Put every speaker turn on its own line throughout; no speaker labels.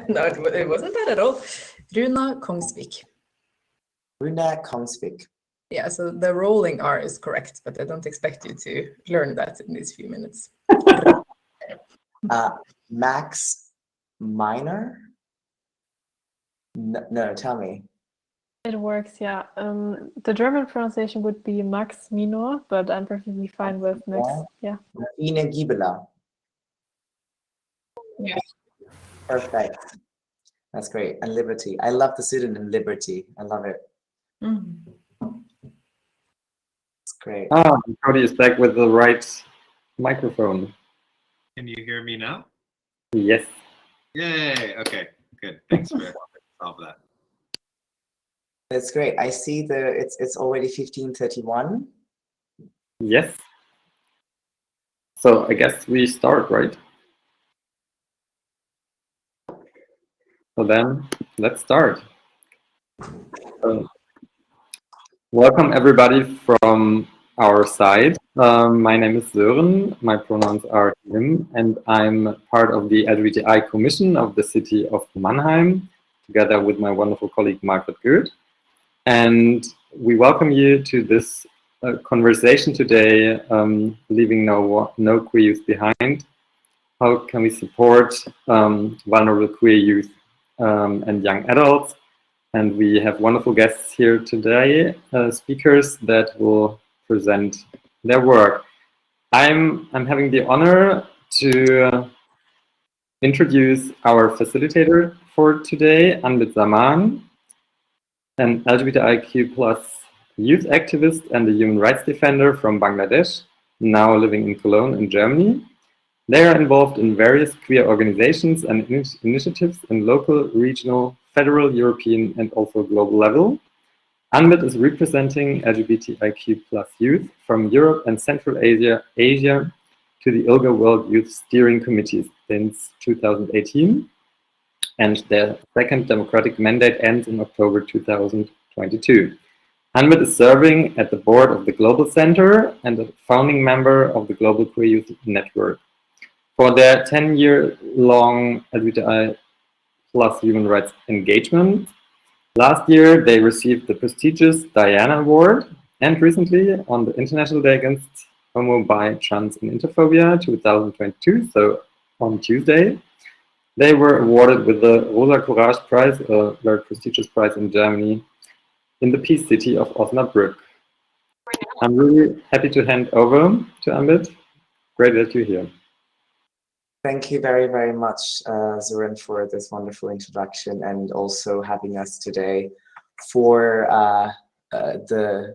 No, it wasn't that at all. Runa Kongsvik.
Runa Kongsvik.
Yeah, so the rolling R is correct, but I don't expect you to learn that in these few minutes.
Max Minor? No, tell me.
It works, yeah. The German pronunciation would be Max Minor, but I'm perfectly fine with Max. Yeah.
Ine Gibela.
Yes.
Perfect. That's great. And Liberty. I love the pseudonym Liberty. I love it. It's great.
Cody is back with the right microphone.
Can you hear me now?
Yes.
Yay. Okay, good. Thanks for all of that.
That's great. I see it's already 15:31.
Yes. So I guess we start, right? So then let's start. Welcome everybody from our side. My name is Sören, my pronouns are him, and I'm part of the LGBTI Commission of the city of Mannheim, together with my wonderful colleague Margaret Goeth. And we welcome you to this conversation today, leaving no queer youth behind. How can we support vulnerable queer youth and young adults? And we have wonderful guests here today, speakers that will present their work. I'm having the honor to introduce our facilitator for today, Anbit Zaman, an LGBTIQ+ youth activist and a human rights defender from Bangladesh, now living in Cologne in Germany. They are involved in various queer organizations and initiatives in local, regional, federal, European, and also global level. Anbit is representing LGBTIQ+ youth from Europe and Central Asia to the ILGA World Youth Steering Committee since 2018. And their second democratic mandate ends in October 2022. Anbit is serving at the board of the Global Center and a founding member of the Global Queer Youth Network. For their 10-year-long LGBTI+ human rights engagement, last year they received the prestigious Diana Award, and recently on the International Day Against Homo, Bi, Trans and Interphobia 2022, so on Tuesday, they were awarded with the Rosa Courage Prize, a very prestigious prize in Germany, in the Peace City of Osnabrück. I'm really happy to hand over to Anbit. Great that you're here.
Thank you very, very much, Zoran, for this wonderful introduction and also having us today for the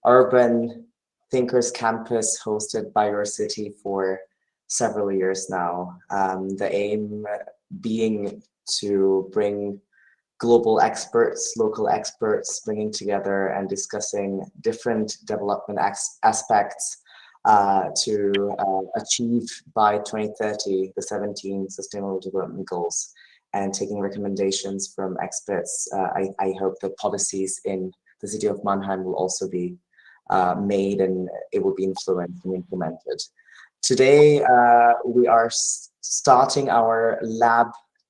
Urban Thinkers Campus hosted by your city for several years now. The aim being to bring global experts, local experts, bringing together and discussing different development aspects to achieve by 2030 the 17 Sustainable Development Goals, and taking recommendations from experts. I hope that policies in the city of Mannheim will also be made and it will be influenced and implemented. Today we are starting our Lab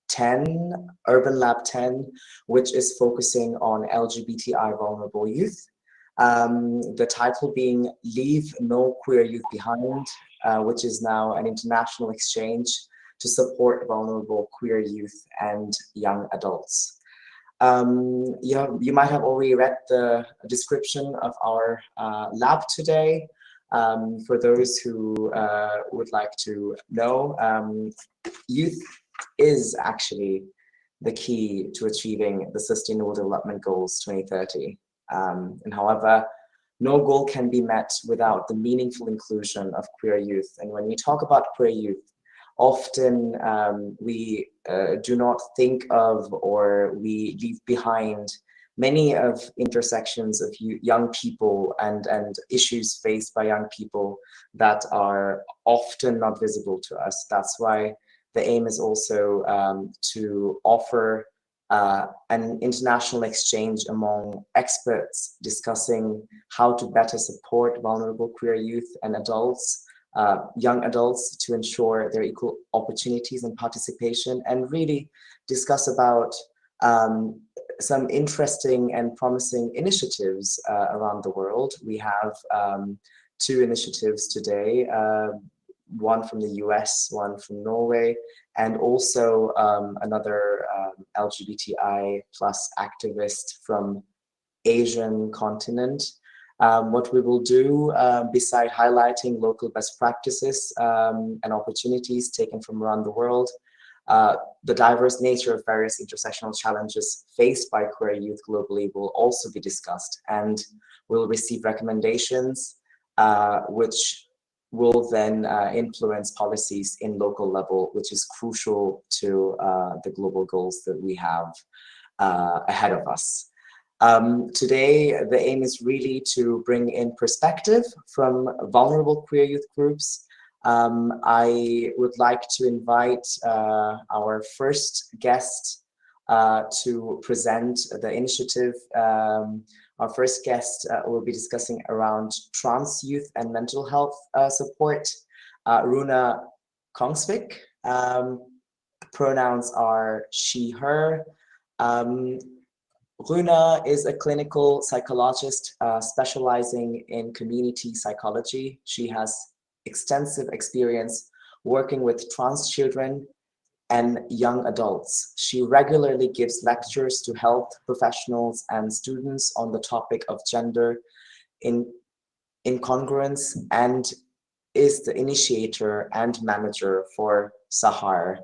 10, Urban Lab 10, which is focusing on LGBTI vulnerable youth. The title being Leave No Queer Youth Behind, which is now an international exchange to support vulnerable queer youth and young adults. You might have already read the description of our lab today. For those who would like to know, youth is actually the key to achieving the Sustainable Development Goals 2030. And however, no goal can be met without the meaningful inclusion of queer youth. And when we talk about queer youth, often we do not think of, or we leave behind many of intersections of young people and issues faced by young people that are often not visible to us. That's why the aim is also to offer an international exchange among experts discussing how to better support vulnerable queer youth and adults young adults to ensure their equal opportunities and participation, and really discuss about some interesting and promising initiatives around the world. We have 2 initiatives today, one from the US, one from Norway, and also another LGBTI plus activist from Asian continent. What we will do, beside highlighting local best practices and opportunities taken from around the world, the diverse nature of various intersectional challenges faced by queer youth globally will also be discussed, and we'll receive recommendations which will then influence policies in local level, which is crucial to the global goals that we have ahead of us. Today, the aim is really to bring in perspective from vulnerable queer youth groups. I would like to invite our first guest to present the initiative. Our first guest will be discussing around trans youth and mental health support. Runa Kongsvik. Pronouns are she, her. Runa is a clinical psychologist specializing in community psychology. She has extensive experience working with trans children and young adults. She regularly gives lectures to health professionals and students on the topic of gender incongruence, and is the initiator and manager for Sahar,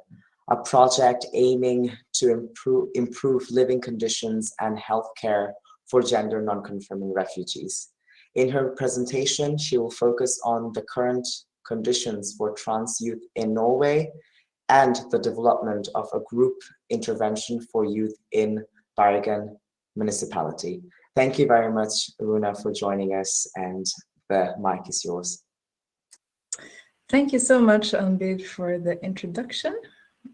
a project aiming to improve living conditions and healthcare for gender non-conforming refugees. In her presentation, she will focus on the current conditions for trans youth in Norway and the development of a group intervention for youth in Bergen municipality. Thank you very much, Runa, for joining us, and the mic is yours.
Thank you so much, Anbid, for the introduction,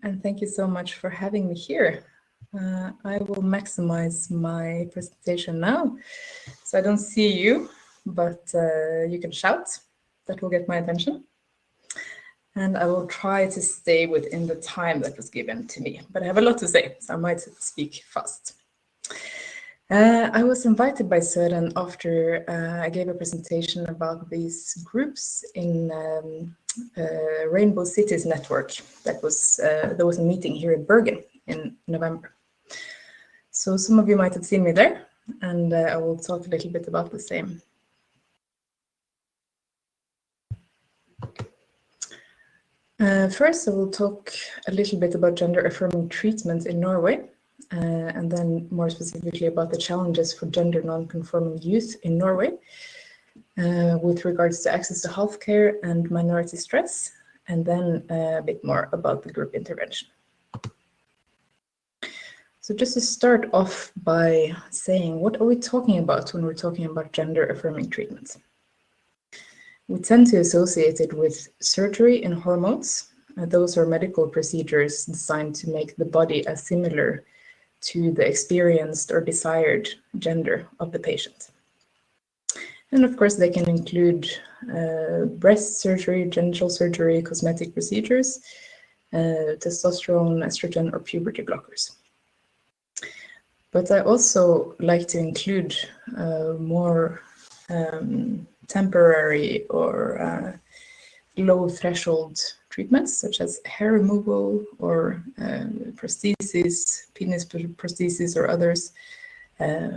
and thank you so much for having me here. I will maximize my presentation now, so I don't see you, but you can shout. That will get my attention. And I will try to stay within the time that was given to me, but I have a lot to say, so I might speak fast. I was invited by Søren after I gave a presentation about these groups in Rainbow Cities Network. There was a meeting here in Bergen in November. So some of you might have seen me there, and I will talk a little bit about the same. First, I will talk a little bit about gender-affirming treatment in Norway, and then more specifically about the challenges for gender non-conforming youth in Norway with regards to access to healthcare and minority stress, and then a bit more about the group intervention. So just to start off by saying, what are we talking about when we're talking about gender-affirming treatment? We tend to associate it with surgery and hormones. Those are medical procedures designed to make the body as similar to the experienced or desired gender of the patient. And of course, they can include breast surgery, genital surgery, cosmetic procedures, testosterone, estrogen, or puberty blockers. But I also like to include more temporary or low threshold treatments, such as hair removal or prosthesis, penis prosthesis or others,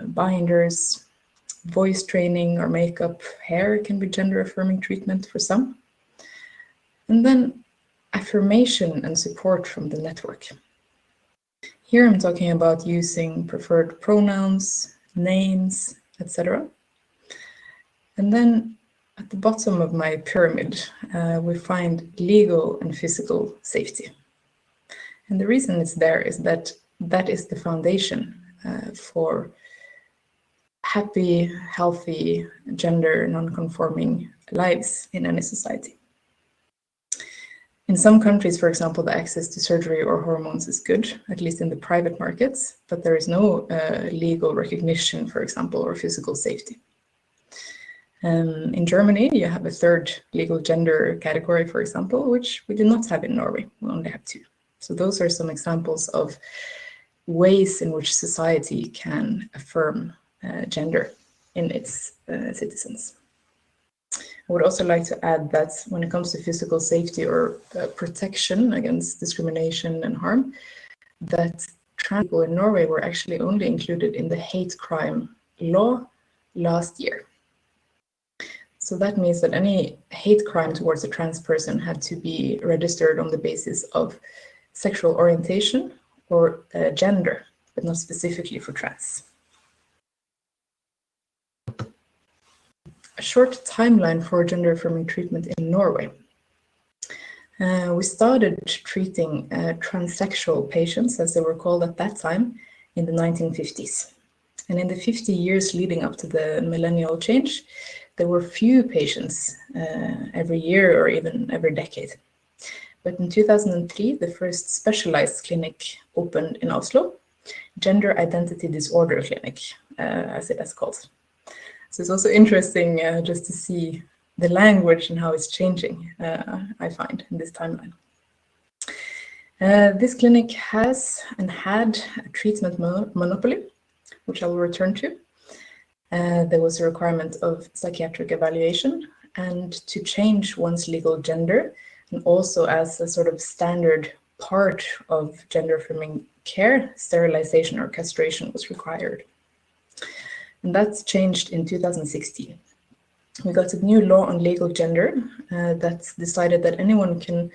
binders, voice training or makeup. Hair can be gender affirming treatment for some. And then affirmation and support from the network. Here I'm talking about using preferred pronouns, names, etc. And then at the bottom of my pyramid, we find legal and physical safety. And the reason it's there is that that is the foundation for happy, healthy, gender non-conforming lives in any society. In some countries, for example, the access to surgery or hormones is good, at least in the private markets, but there is no legal recognition, for example, or physical safety. In Germany, you have a third legal gender category, for example, which we do not have in Norway. We only have two. So those are some examples of ways in which society can affirm gender in its citizens. I would also like to add that when it comes to physical safety or protection against discrimination and harm, that trans people in Norway were actually only included in the hate crime law last year. So that means that any hate crime towards a trans person had to be registered on the basis of sexual orientation or gender, but not specifically for trans. A short timeline for gender affirming treatment in Norway. We started treating transsexual patients, as they were called at that time, in the 1950s. And in the 50 years leading up to the millennial change, there were few patients every year or even every decade. But in 2003, the first specialized clinic opened in Oslo, Gender Identity Disorder Clinic, as it is called. So it's also interesting just to see the language and how it's changing, I find, in this timeline. This clinic has and had a treatment monopoly, which I will return to. There was a requirement of psychiatric evaluation and to change one's legal gender, and also as a sort of standard part of gender affirming care, sterilization or castration was required. And that's changed in 2016. We got a new law on legal gender that decided that anyone can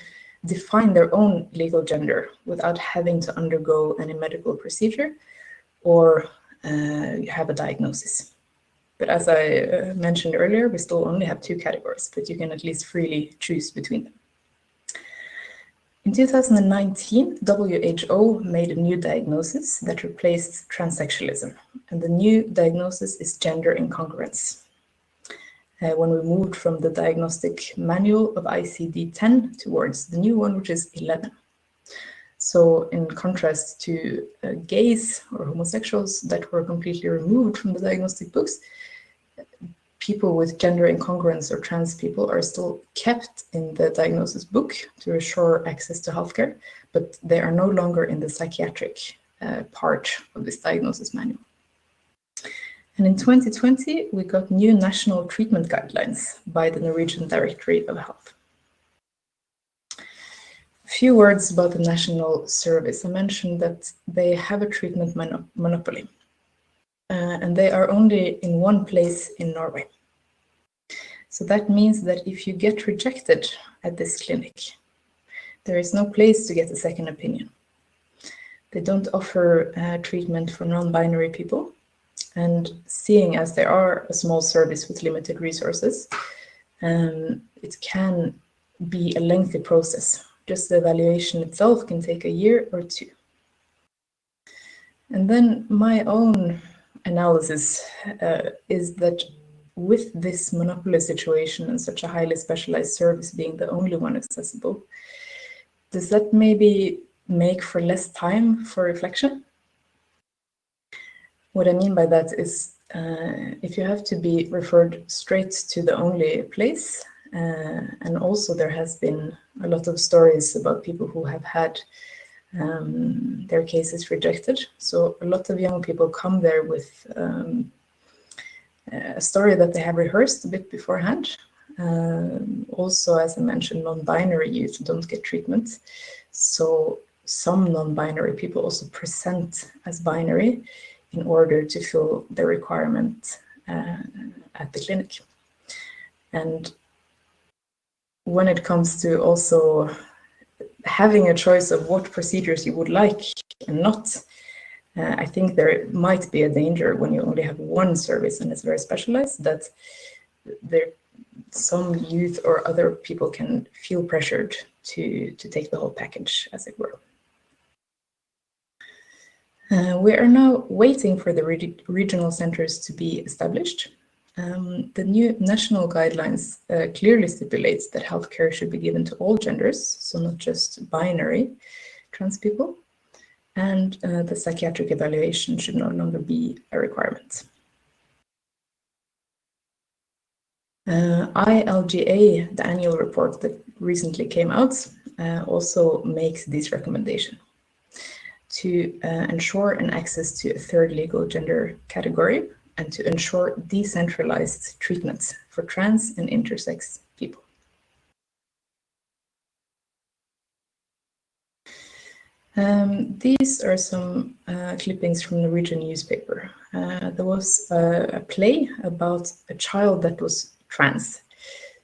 define their own legal gender without having to undergo any medical procedure or have a diagnosis. But as I mentioned earlier, we still only have two categories, but you can at least freely choose between them. In 2019, WHO made a new diagnosis that replaced transsexualism, and the new diagnosis is gender incongruence. When we moved from the diagnostic manual of ICD-10 towards the new one, which is 11. So in contrast to gays or homosexuals that were completely removed from the diagnostic books, people with gender incongruence or trans people are still kept in the diagnosis book to assure access to healthcare, but they are no longer in the psychiatric part of this diagnosis manual. And in 2020, we got new national treatment guidelines by the Norwegian Directorate of Health. A few words about the National Service. I mentioned that they have a treatment monopoly, and they are only in one place in Norway. So that means that if you get rejected at this clinic, there is no place to get a second opinion. They don't offer treatment for non-binary people, and seeing as they are a small service with limited resources, it can be a lengthy process. Just the evaluation itself can take a year or two. And then my own analysis is that with this monopoly situation and such a highly specialized service being the only one accessible, does that maybe make for less time for reflection? What I mean by that is if you have to be referred straight to the only place, and also there has been a lot of stories about people who have had their cases rejected. So a lot of young people come there with a story that they have rehearsed a bit beforehand. Also, as I mentioned, non-binary youth don't get treatment. So some non-binary people also present as binary in order to fill the requirement at the clinic. And when it comes to also having a choice of what procedures you would like and not, I think there might be a danger when you only have one service and it's very specialized, that some youth or other people can feel pressured to take the whole package, as it were. We are now waiting for the regional centers to be established. The new national guidelines clearly stipulates that healthcare should be given to all genders, so not just binary trans people, and the psychiatric evaluation should no longer be a requirement. ILGA, the annual report that recently came out, also makes this recommendation to ensure an access to a third legal gender category and to ensure decentralized treatments for trans and intersex people. These are some clippings from the Norwegian newspaper. There was a play about a child that was trans.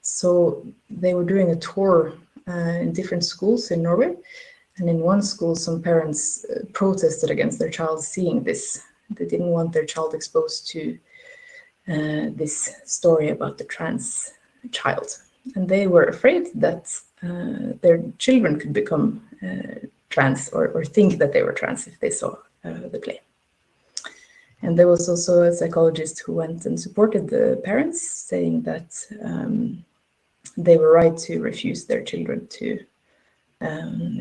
So they were doing a tour in different schools in Norway. And in one school, some parents protested against their child seeing this. They didn't want their child exposed to this story about the trans child. And they were afraid that their children could become trans or think that they were trans if they saw the play. And there was also a psychologist who went and supported the parents, saying that they were right to refuse their children to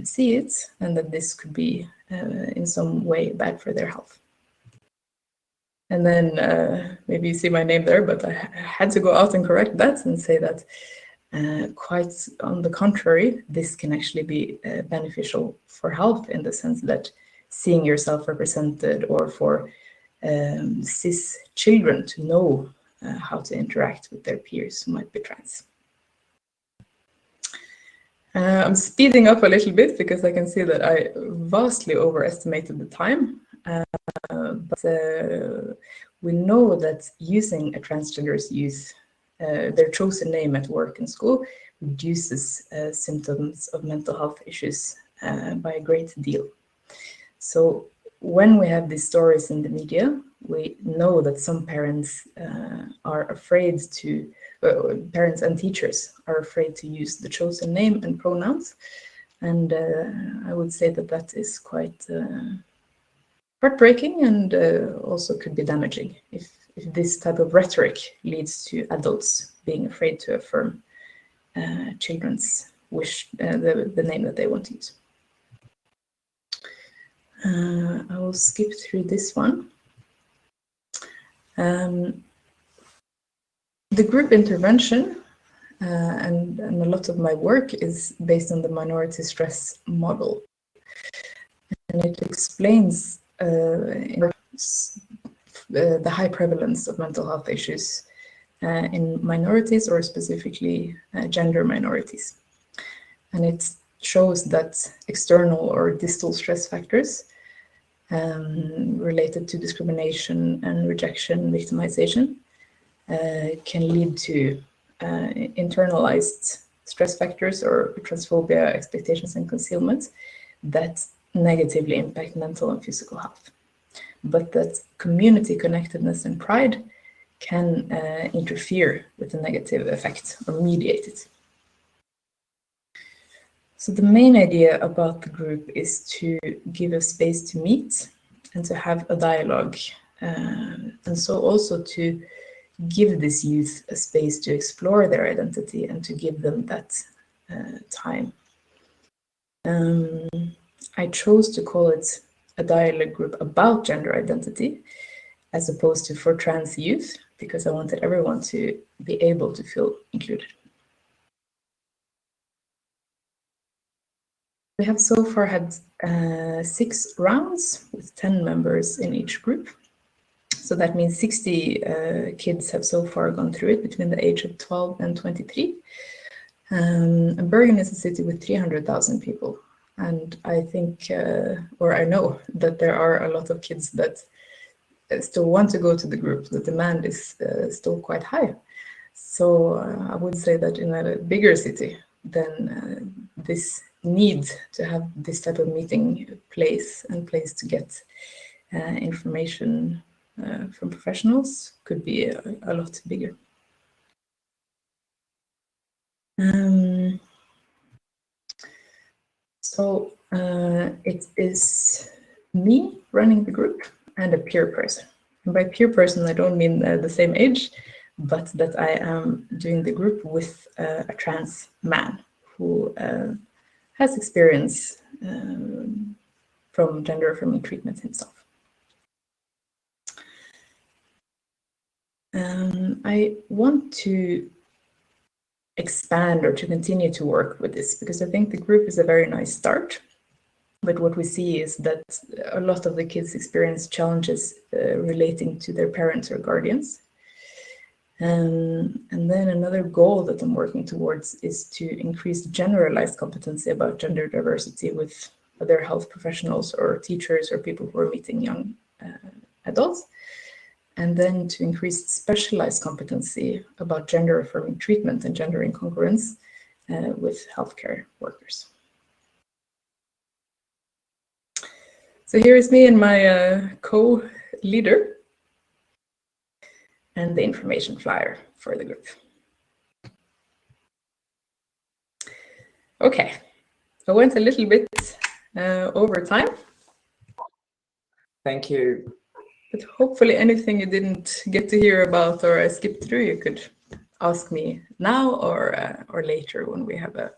see it, and that this could be in some way bad for their health. And then maybe you see my name there, but I had to go out and correct that and say that quite on the contrary, this can actually be beneficial for health in the sense that seeing yourself represented, or for cis children to know how to interact with their peers who might be trans. I'm speeding up a little bit because I can see that I vastly overestimated the time. But we know that using a transgender's use their chosen name at work and school reduces symptoms of mental health issues by a great deal. So when we have these stories in the media, we know that some parents are afraid to, parents and teachers are afraid to use the chosen name and pronouns. And I would say that that is quite heartbreaking, and also could be damaging if this type of rhetoric leads to adults being afraid to affirm children's wish, the name that they want to use. I will skip through this one. The group intervention and a lot of my work is based on the minority stress model. And it explains the high prevalence of mental health issues in minorities, or specifically gender minorities. And it shows that external or distal stress factors related to discrimination and rejection, victimization, can lead to internalized stress factors or transphobia, expectations, and concealment that negatively impact mental and physical health. But that community connectedness and pride can interfere with the negative effect or mediate it. So the main idea about the group is to give a space to meet and to have a dialogue, and so also to give this youth a space to explore their identity and to give them that time. I chose to call it a dialogue group about gender identity as opposed to for trans youth, because I wanted everyone to be able to feel included. We have so far had 6 rounds with 10 members in each group. So that means 60 kids have so far gone through it between the age of 12 and 23. And Bergen is a city with 300,000 people. And I think, or I know that there are a lot of kids that still want to go to the group. The demand is still quite high. So I would say that in a bigger city, then this need to have this type of meeting place and place to get information from professionals could be a lot bigger. So it is me running the group and a peer person. And by peer person, I don't mean the same age, but that I am doing the group with a trans man who has experience from gender affirming treatment himself. I want to expand or to continue to work with this, because I think the group is a very nice start. But what we see is that a lot of the kids experience challenges relating to their parents or guardians. And then another goal that I'm working towards is to increase generalized competency about gender diversity with other health professionals or teachers or people who are meeting young adults. And then to increase specialized competency about gender-affirming treatment and gender incongruence with healthcare workers. So here is me and my co-leader and the information flyer for the group. Okay, I went a little bit over time.
Thank you.
But hopefully anything you didn't get to hear about or I skipped through, you could ask me now or later when we have a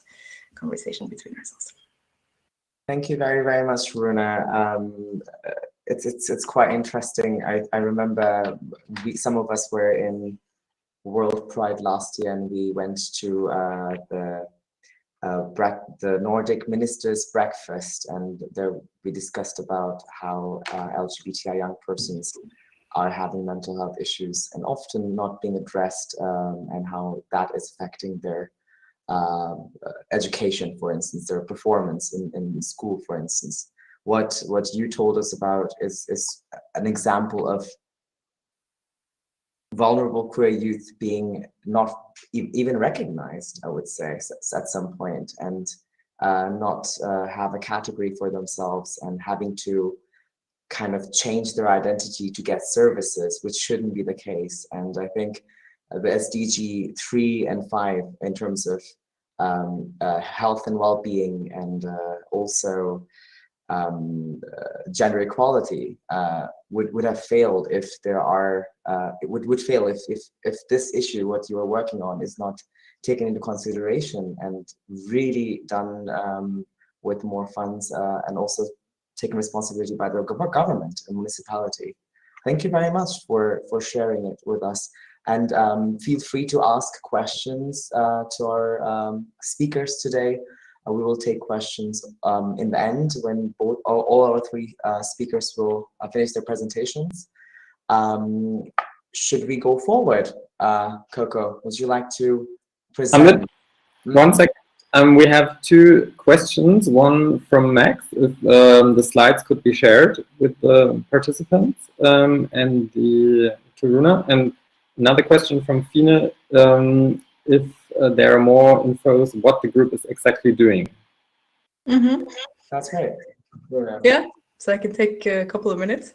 conversation between ourselves.
Thank you very, very much, Runa. It's quite interesting. I remember some of us were in World Pride last year, and we went to the Nordic Ministers' Breakfast, and there we discussed about how LGBTI young persons are having mental health issues and often not being addressed, and how that is affecting their education, for instance, their performance in school, for instance. What you told us about is an example of vulnerable queer youth being not even recognized, I would say, at some point, and not have a category for themselves and having to kind of change their identity to get services, which shouldn't be the case. And I think the SDG 3 and 5 in terms of health and well-being and also gender equality would have failed if there are it would fail if this issue, what you are working on, is not taken into consideration and really done with more funds and also taken responsibility by the government and municipality. Thank you very much for sharing it with us. And feel free to ask questions to our speakers today. We will take questions in the end when all our three speakers will finish their presentations. Should we go forward? Coco, would you like to present?
One second. We have two questions. One from Max, if the slides could be shared with the participants, and the to Runa. And another question from Fine, if there are more infos what the group is exactly doing.
Mm-hmm.
That's great. Runa.
Yeah, so I can take a couple of minutes.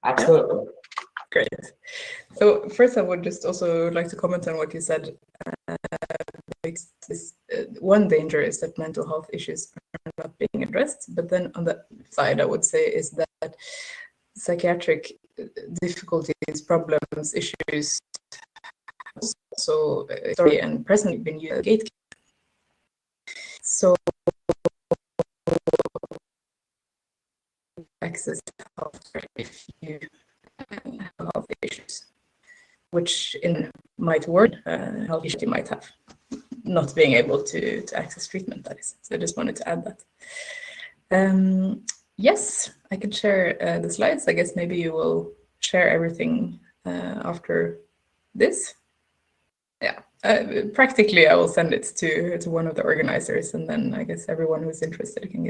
Absolutely.
Yeah. Great. So first I would just also like to comment on what you said. One danger is that mental health issues are not being addressed, but then on the side I would say is that psychiatric difficulties, problems, issues also story and presently been used as gatekeepers. So access to healthcare if you have health issues, which might work, health issues you might have, not being able to access treatment, that is. So I just wanted to add that. Yes, I can share the slides. I guess maybe you will share everything after this. Yeah, practically I will send it to one of the organizers, and then I guess everyone who's interested can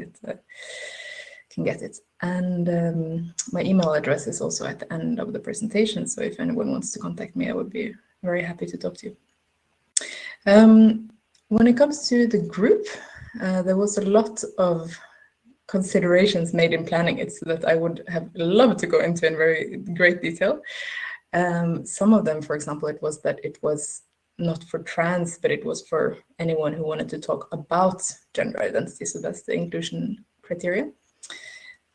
get it. And my email address is also at the end of the presentation, so if anyone wants to contact me, I would be very happy to talk to you. When it comes to the group, there was a lot of considerations made in planning it, so that I would have loved to go into in very great detail. Some of them, for example, it was that it was not for trans, but it was for anyone who wanted to talk about gender identity, so that's the inclusion criteria.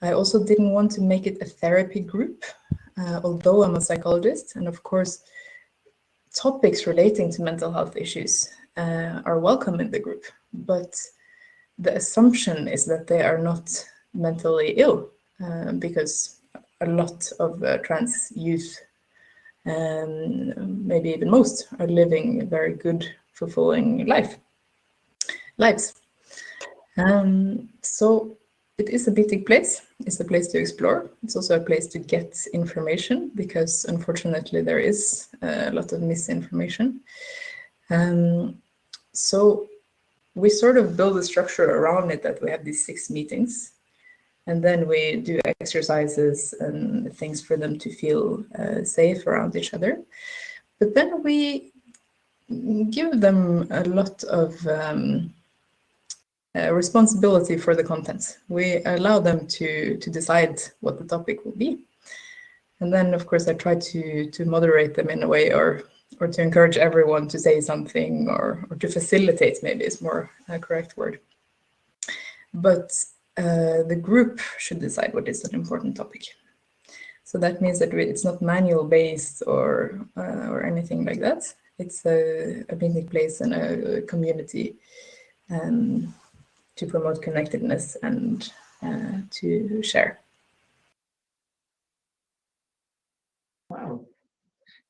I also didn't want to make it a therapy group, although I'm a psychologist, and of course topics relating to mental health issues are welcome in the group, but the assumption is that they are not mentally ill, because a lot of trans youth, maybe even most, are living very good, fulfilling lives. So it is a meeting place. It's a place to explore. It's also a place to get information, because unfortunately there is a lot of misinformation. So we sort of build a structure around it, that we have these 6 meetings, and then we do exercises and things for them to feel safe around each other. But then we give them a lot of responsibility for the content. We allow them to decide what the topic will be. And then, of course, I try to moderate them in a way, or to encourage everyone to say something, or to facilitate, maybe is more a correct word. But the group should decide what is an important topic. So that means that it's not manual based or anything like that. It's a meeting place and a community to promote connectedness and to share.
Wow.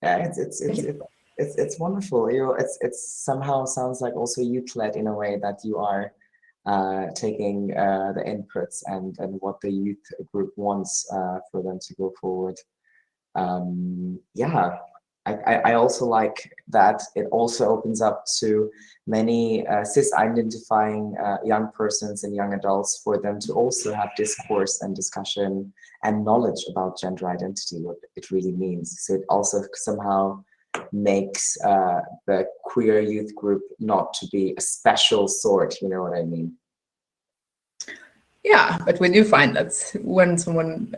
Yeah, it's wonderful. You know, it's somehow sounds like also youth-led in a way, that you are taking the inputs and what the youth group wants for them to go forward. Yeah, I also like that it also opens up to many cis-identifying young persons and young adults, for them to also have discourse and discussion and knowledge about gender identity, what it really means. So it also somehow makes the queer youth group not to be a special sort, you know what I mean?
Yeah, but we do find that when someone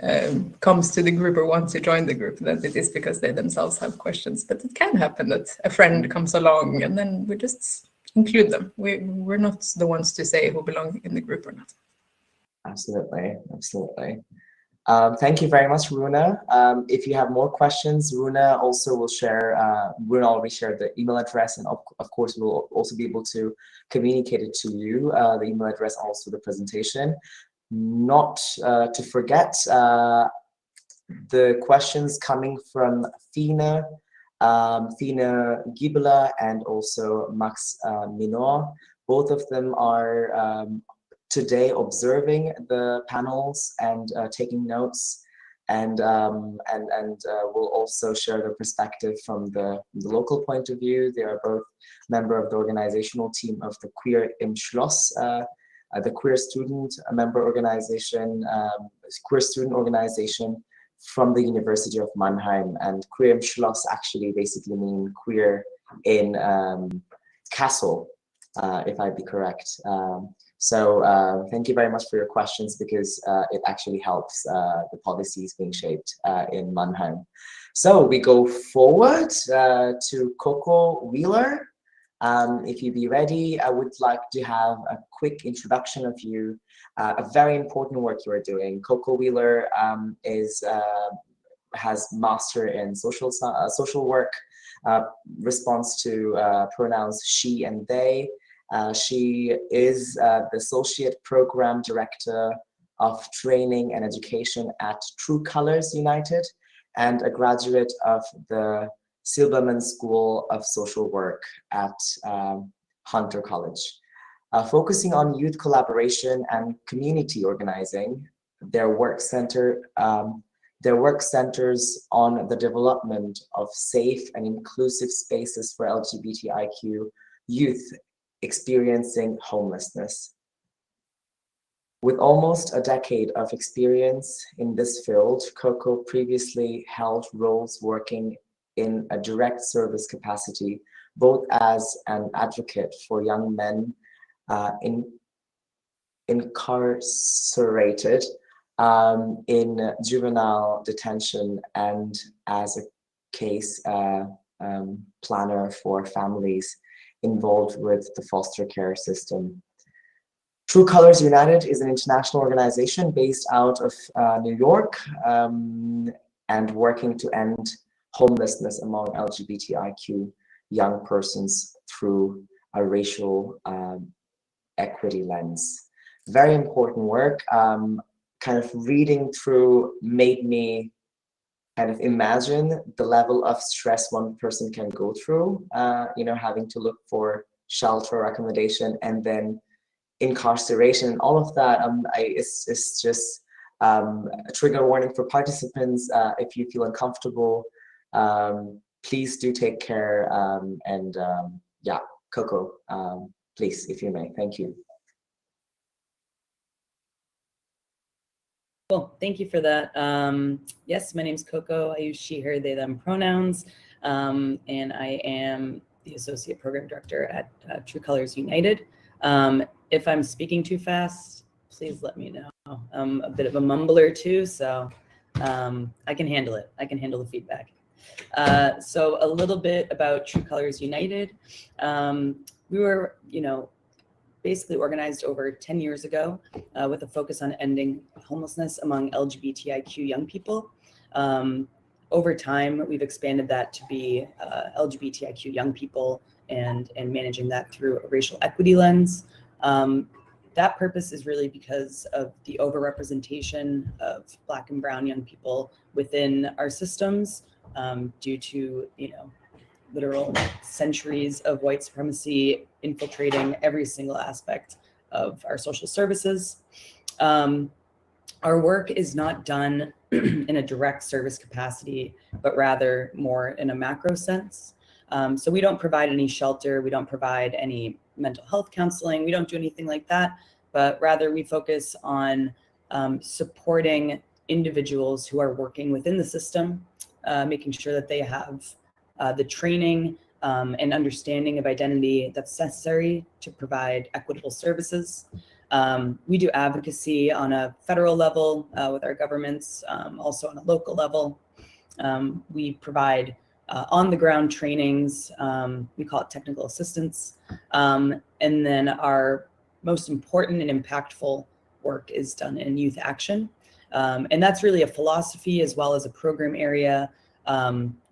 comes to the group or wants to join the group, that it is because they themselves have questions. But it can happen that a friend comes along, and then we just include them. We're not the ones to say who belong in the group or not.
Absolutely, absolutely. Thank you very much, Runa. If you have more questions, Runa also will share, Runa already shared the email address, and of course we'll also be able to communicate it to you, the email address, also the presentation. Not to forget the questions coming from Fina Gibela and also Max Minor. Both of them are today observing the panels and taking notes, and will also share their perspective from the local point of view. They are both member of the organizational team of the Queer im Schloss, the queer student member organization, queer student organization from the University of Mannheim. And Queer im Schloss actually basically mean queer in castle, if I'd be correct. So thank you very much for your questions, because it actually helps the policies being shaped in Mannheim. So we go forward to Coco Wheeler. If you'd be ready, I would like to have a quick introduction of you, a very important work you are doing. Coco Wheeler has master in social work, response to pronouns she and they. She is the Associate Program Director of Training and Education at True Colors United, and a graduate of the Silberman School of Social Work at Hunter College. Focusing on youth collaboration and community organizing, their work centers on the development of safe and inclusive spaces for LGBTIQ youth experiencing homelessness. With almost a decade of experience in this field, Coco previously held roles working in a direct service capacity, both as an advocate for young men incarcerated in juvenile detention, and as a case planner for families involved with the foster care system. True Colors United is an international organization based out of New York, and working to end homelessness among LGBTIQ young persons through a racial equity lens. Very important work. Kind of reading through made me kind of imagine the level of stress one person can go through, you know, having to look for shelter, accommodation, and then incarceration, and all of that. It's just a trigger warning for participants. If you feel uncomfortable, please do take care. Yeah, Coco, please, if you may. Thank you.
Cool, thank you for that. Yes, my name is Coco. I use she, her, they, them pronouns, and I am the Associate Program Director at True Colors United. If I'm speaking too fast, please let me know. I'm a bit of a mumbler too, so I can handle it. I can handle the feedback. So a little bit about True Colors United. We were, you know, basically organized over 10 years ago with a focus on ending homelessness among LGBTIQ young people. Over time, we've expanded that to be LGBTIQ young people and managing that through a racial equity lens. That purpose is really because of the overrepresentation of Black and Brown young people within our systems due to, you know, literal centuries of white supremacy infiltrating every single aspect of our social services. Our work is not done in a direct service capacity, but rather more in a macro sense. So we don't provide any shelter, we don't provide any mental health counseling, we don't do anything like that, but rather we focus on supporting individuals who are working within the system, making sure that they have the training and understanding of identity that's necessary to provide equitable services. We do advocacy on a federal level with our governments, also on a local level. We provide on-the-ground trainings, we call it technical assistance. And then our most important and impactful work is done in youth action. And that's really a philosophy as well as a program area.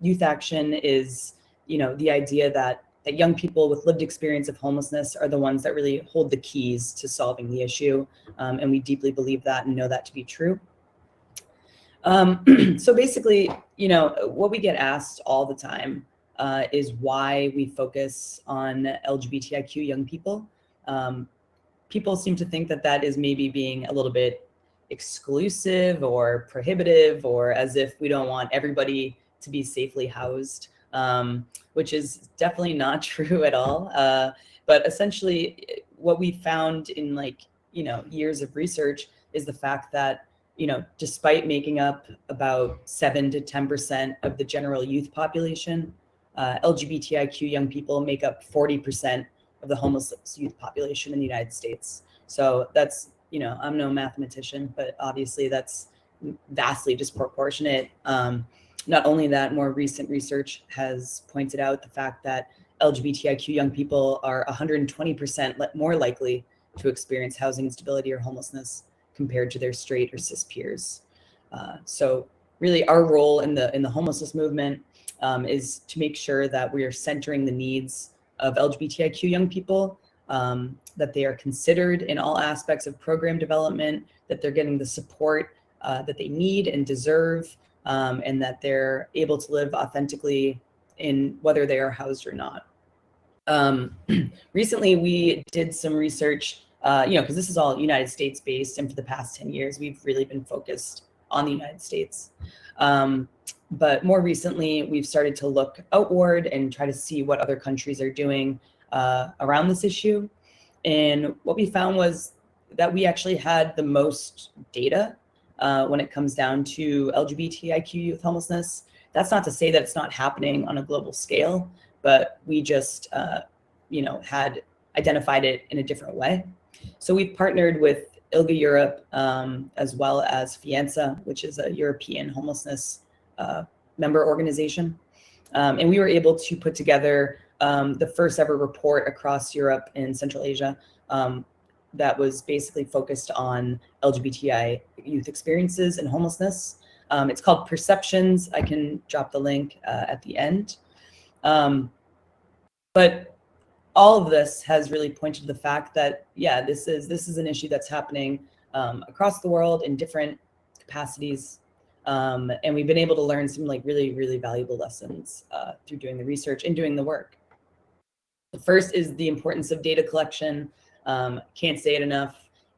Youth action is, you know, the idea that young people with lived experience of homelessness are the ones that really hold the keys to solving the issue. And we deeply believe that and know that to be true. So basically, you know, what we get asked all the time is why we focus on LGBTIQ young people. People seem to think that that is maybe being a little bit exclusive or prohibitive, or as if we don't want everybody to be safely housed, which is definitely not true at all. But essentially what we found in, like, you know, years of research is the fact that, you know, despite making up about 7 to 10% of the general youth population, LGBTIQ young people make up 40% of the homeless youth population in the United States. So that's, you know, I'm no mathematician, but obviously that's vastly disproportionate. Not only that, more recent research has pointed out the fact that LGBTIQ young people are 120% more likely to experience housing instability or homelessness compared to their straight or cis peers. So really our role in the homelessness movement is to make sure that we are centering the needs of LGBTIQ young people, that they are considered in all aspects of program development, that they're getting the support that they need and deserve, and that they're able to live authentically in whether they are housed or not. Recently, we did some research, you know, because this is all United States based, and for the past 10 years, we've really been focused on the United States. But more recently, we've started to look outward and try to see what other countries are doing around this issue. And what we found was that we actually had the most data when it comes down to LGBTIQ youth homelessness. That's not to say that it's not happening on a global scale, but we just, you know, had identified it in a different way. So we've partnered with ILGA Europe as well as FIANSA, which is a European homelessness member organization. And we were able to put together the first ever report across Europe and Central Asia that was basically focused on LGBTI youth experiences and homelessness. It's called Perceptions. I can drop the link at the end. But all of this has really pointed to the fact that, yeah, this is an issue that's happening across the world in different capacities. And we've been able to learn some like really, really valuable lessons through doing the research and doing the work. The first is the importance of data collection. Can't say it enough.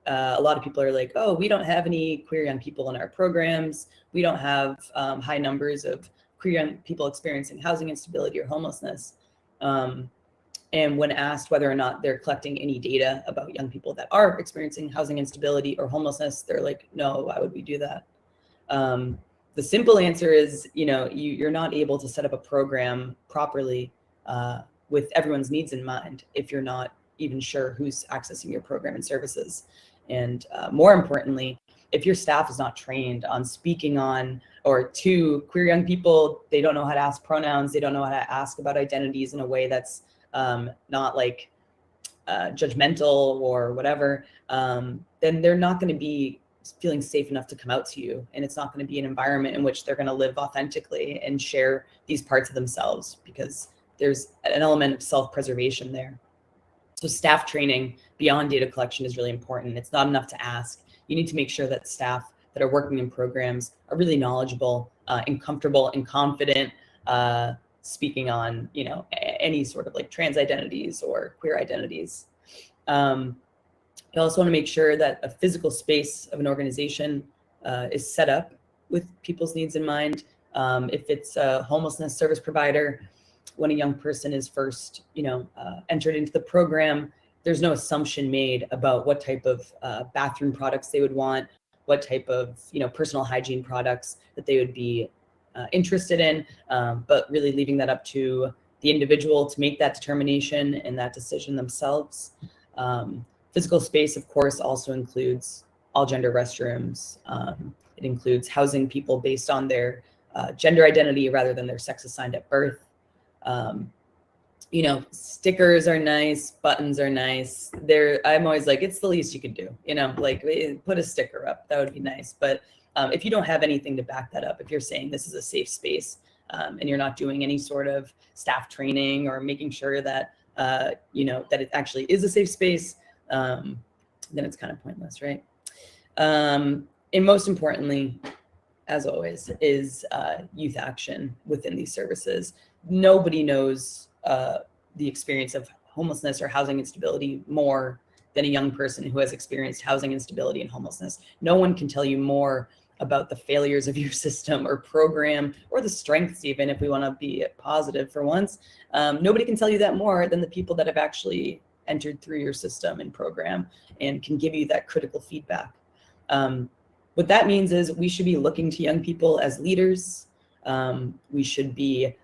A lot of people are like, oh, we don't have any queer young people in our programs. We don't have high numbers of queer young people experiencing housing instability or homelessness. And when asked whether or not they're collecting any data about young people that are experiencing housing instability or homelessness, they're like, no, why would we do that? The simple answer is, you're not able to set up a program properly with everyone's needs in mind if you're not even sure who's accessing your program and services. And more importantly, if your staff is not trained on speaking on or to queer young people, they don't know how to ask pronouns, they don't know how to ask about identities in a way that's not like judgmental or whatever, then they're not going to be feeling safe enough to come out to you. And it's not going to be an environment in which they're going to live authentically and share these parts of themselves, because there's an element of self-preservation there. So staff training beyond data collection is really important. It's not enough to ask. You need to make sure that staff that are working in programs are really knowledgeable and comfortable and confident speaking on, any sort of like trans identities or queer identities. You also want to make sure that a physical space of an organization is set up with people's needs in mind. If it's a homelessness service provider, when a young person is first, entered into the program, there's no assumption made about what type of bathroom products they would want, what type of, personal hygiene products that they would be interested in, but really leaving that up to the individual to make that determination and that decision themselves. Physical space, of course, also includes all gender restrooms. It includes housing people based on their gender identity rather than their sex assigned at birth. Stickers are nice, buttons are nice. I'm always like, it's the least you can do, like put a sticker up, that would be nice. But if you don't have anything to back that up, if you're saying this is a safe space and you're not doing any sort of staff training or making sure that, that it actually is a safe space, then it's kind of pointless, right? And most importantly, as always, is youth action within these services. Nobody knows the experience of homelessness or housing instability more than a young person who has experienced housing instability and homelessness. No one can tell you more about the failures of your system or program, or the strengths, even if we want to be positive for once. Nobody can tell you that more than the people that have actually entered through your system and program and can give you that critical feedback. What that means is we should be looking to young people as leaders. We should be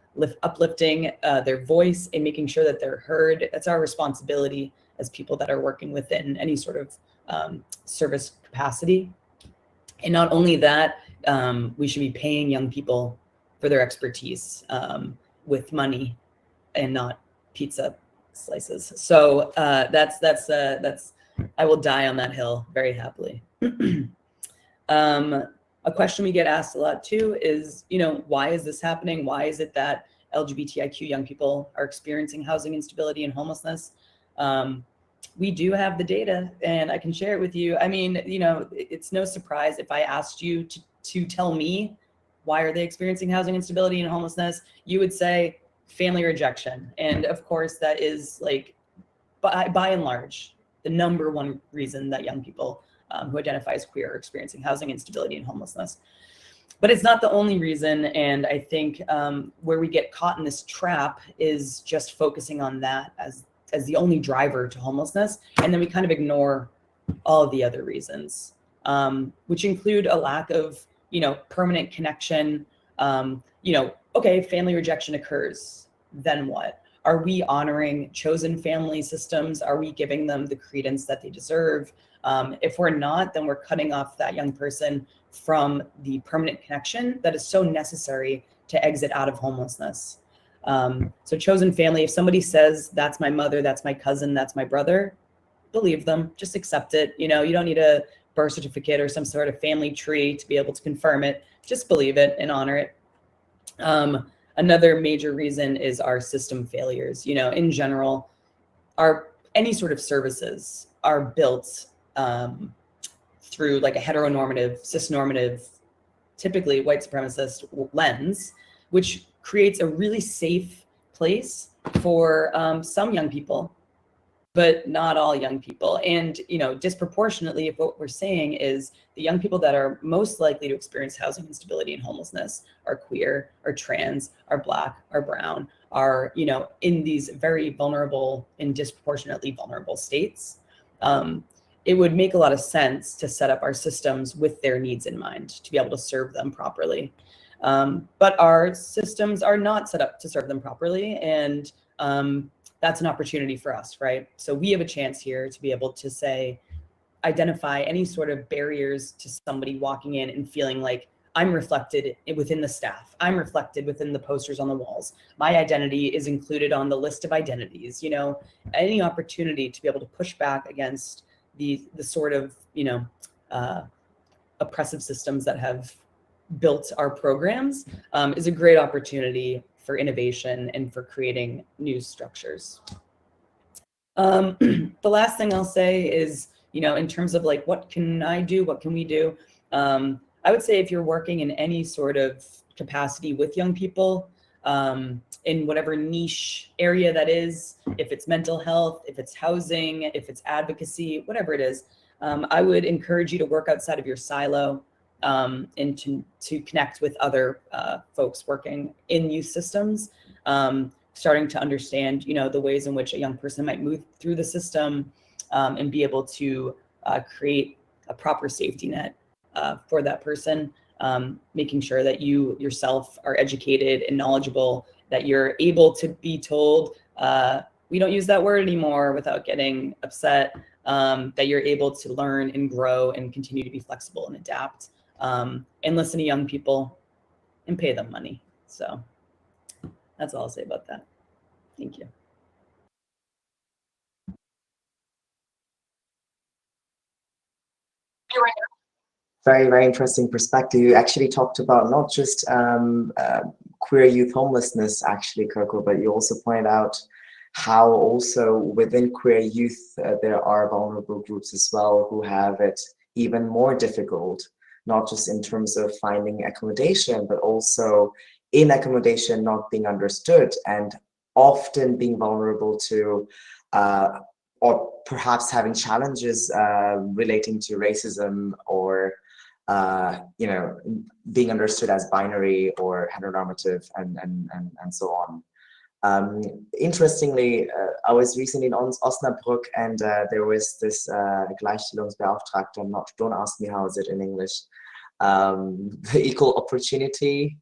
uplifting their voice and making sure that they're heard. That's our responsibility as people that are working within any sort of service capacity. And not only that, we should be paying young people for their expertise with money and not pizza slices. So that's I will die on that hill very happily. A question we get asked a lot too is, why is this happening? Why is it that LGBTIQ young people are experiencing housing instability and homelessness? We do have the data and I can share it with you. I mean, it's no surprise if I asked you to tell me why are they experiencing housing instability and homelessness, you would say family rejection. And of course that is like, by and large, the number one reason that young people who identify as queer are experiencing housing instability and homelessness. But it's not the only reason. And I think where we get caught in this trap is just focusing on that as the only driver to homelessness. And then we kind of ignore all of the other reasons, which include a lack of, permanent connection. Okay, family rejection occurs, then what? Are we honoring chosen family systems? Are we giving them the credence that they deserve? If we're not, then we're cutting off that young person from the permanent connection that is so necessary to exit out of homelessness. So chosen family, if somebody says, that's my mother, that's my cousin, that's my brother, believe them, just accept it. You don't need a birth certificate or some sort of family tree to be able to confirm it. Just believe it and honor it. Another major reason is our system failures. In general, any sort of services are built through like a heteronormative, cisnormative typically white supremacist lens, which creates a really safe place for some young people, but not all young people. And, you know, disproportionately, if what we're saying is the young people that are most likely to experience housing instability and homelessness are queer, are trans, are Black, are brown, are, you know, in these very vulnerable and disproportionately vulnerable states, it would make a lot of sense to set up our systems with their needs in mind, to be able to serve them properly. But our systems are not set up to serve them properly, and that's an opportunity for us, right? So we have a chance here to be able to say, identify any sort of barriers to somebody walking in and feeling like I'm reflected within the staff, I'm reflected within the posters on the walls, my identity is included on the list of identities, you know, any opportunity to be able to push back against the sort of, you know, oppressive systems that have built our programs is a great opportunity for innovation and for creating new structures. The last thing I'll say is, you know, in terms of like, what can I do? What can we do? I would say if you're working in any sort of capacity with young people, in whatever niche area that is, if it's mental health, if it's housing, if it's advocacy, whatever it is, I would encourage you to work outside of your silo and to connect with other folks working in youth systems, starting to understand, you know, the ways in which a young person might move through the system and be able to create a proper safety net for that person, making sure that you yourself are educated and knowledgeable, that you're able to be told, we don't use that word anymore without getting upset, that you're able to learn and grow and continue to be flexible and adapt, and listen to young people and pay them money. So that's all I'll say about that. Thank you.
Very, very interesting perspective. You actually talked about not just queer youth homelessness, actually, Coco, but you also pointed out how also within queer youth, there are vulnerable groups as well who have it even more difficult, not just in terms of finding accommodation, but also in accommodation not being understood and often being vulnerable to or perhaps having challenges relating to racism or you know, being understood as binary or heteronormative and so on. Interestingly, I was recently in Osnabrück, and there was this Gleichstellungsbeauftragte, don't ask me how is it in English, the Equal Opportunity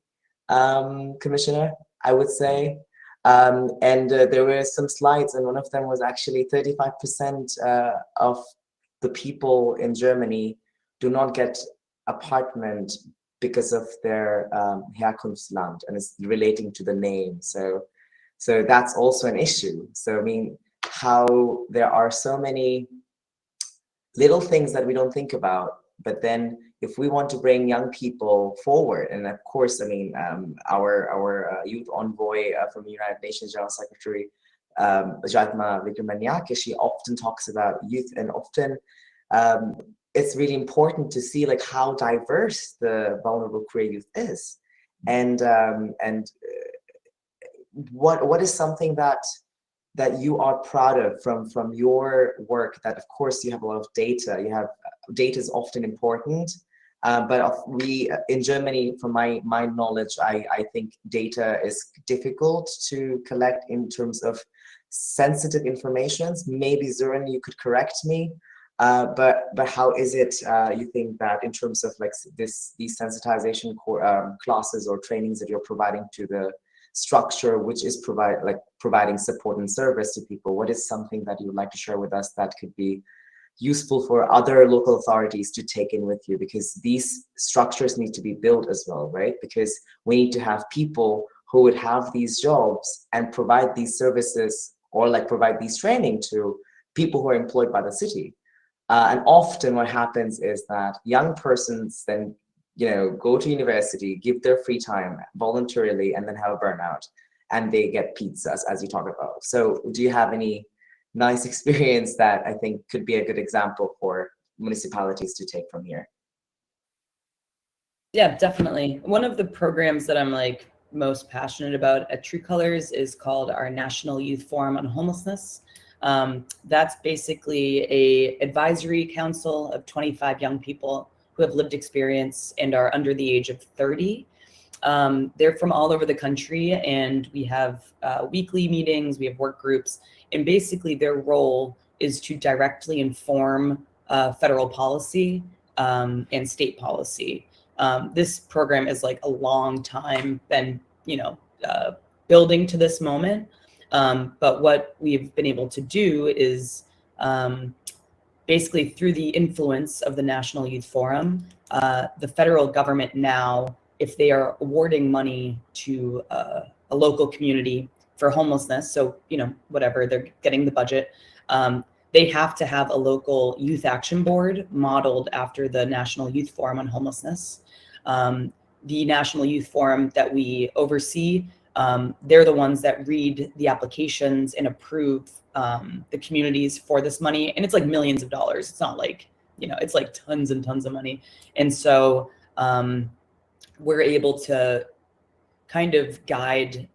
Commissioner, I would say. And there were some slides, and one of them was actually 35% of the people in Germany do not get apartment because of their Herkunftsland, and it's relating to the name. So that's also an issue. So I mean, how there are so many little things that we don't think about, but then if we want to bring young people forward, and of course, I mean, our youth envoy from the United Nations General Secretary, Jatma Vikramaniake, she often talks about youth, and often it's really important to see like how diverse the vulnerable queer youth is, and what is something that you are proud of from your work, that of course you have a lot of data. Data is often important, but we in Germany, from my knowledge, I think data is difficult to collect in terms of sensitive information. Maybe Zoran, you could correct me, but how is it you think that in terms of like these sensitization classes or trainings that you're providing to the structure, which is providing support and service to people, what is something that you would like to share with us that could be useful for other local authorities to take in with you? Because these structures need to be built as well, right? Because we need to have people who would have these jobs and provide these services, or like provide these training to people who are employed by the city. And often what happens is that young persons then, you know, go to university, give their free time voluntarily, and then have a burnout, and they get pizzas, as you talk about. So do you have any nice experience that I think could be a good example for municipalities to take from here?
Yeah, definitely. One of the programs that I'm like most passionate about at True Colors is called our National Youth Forum on Homelessness. That's basically a advisory council of 25 young people who have lived experience and are under the age of 30. They're from all over the country, and we have weekly meetings, we have work groups, and basically their role is to directly inform federal policy and state policy. This program is like a long time been, building to this moment. But what we've been able to do is basically through the influence of the National Youth Forum, the federal government now, if they are awarding money to a local community for homelessness, so, whatever, they're getting the budget, they have to have a local youth action board modeled after the National Youth Forum on Homelessness. The National Youth Forum that we oversee, they're the ones that read the applications and approve the communities for this money. And it's like millions of dollars. It's not like, it's like tons and tons of money. And so we're able to kind of guide,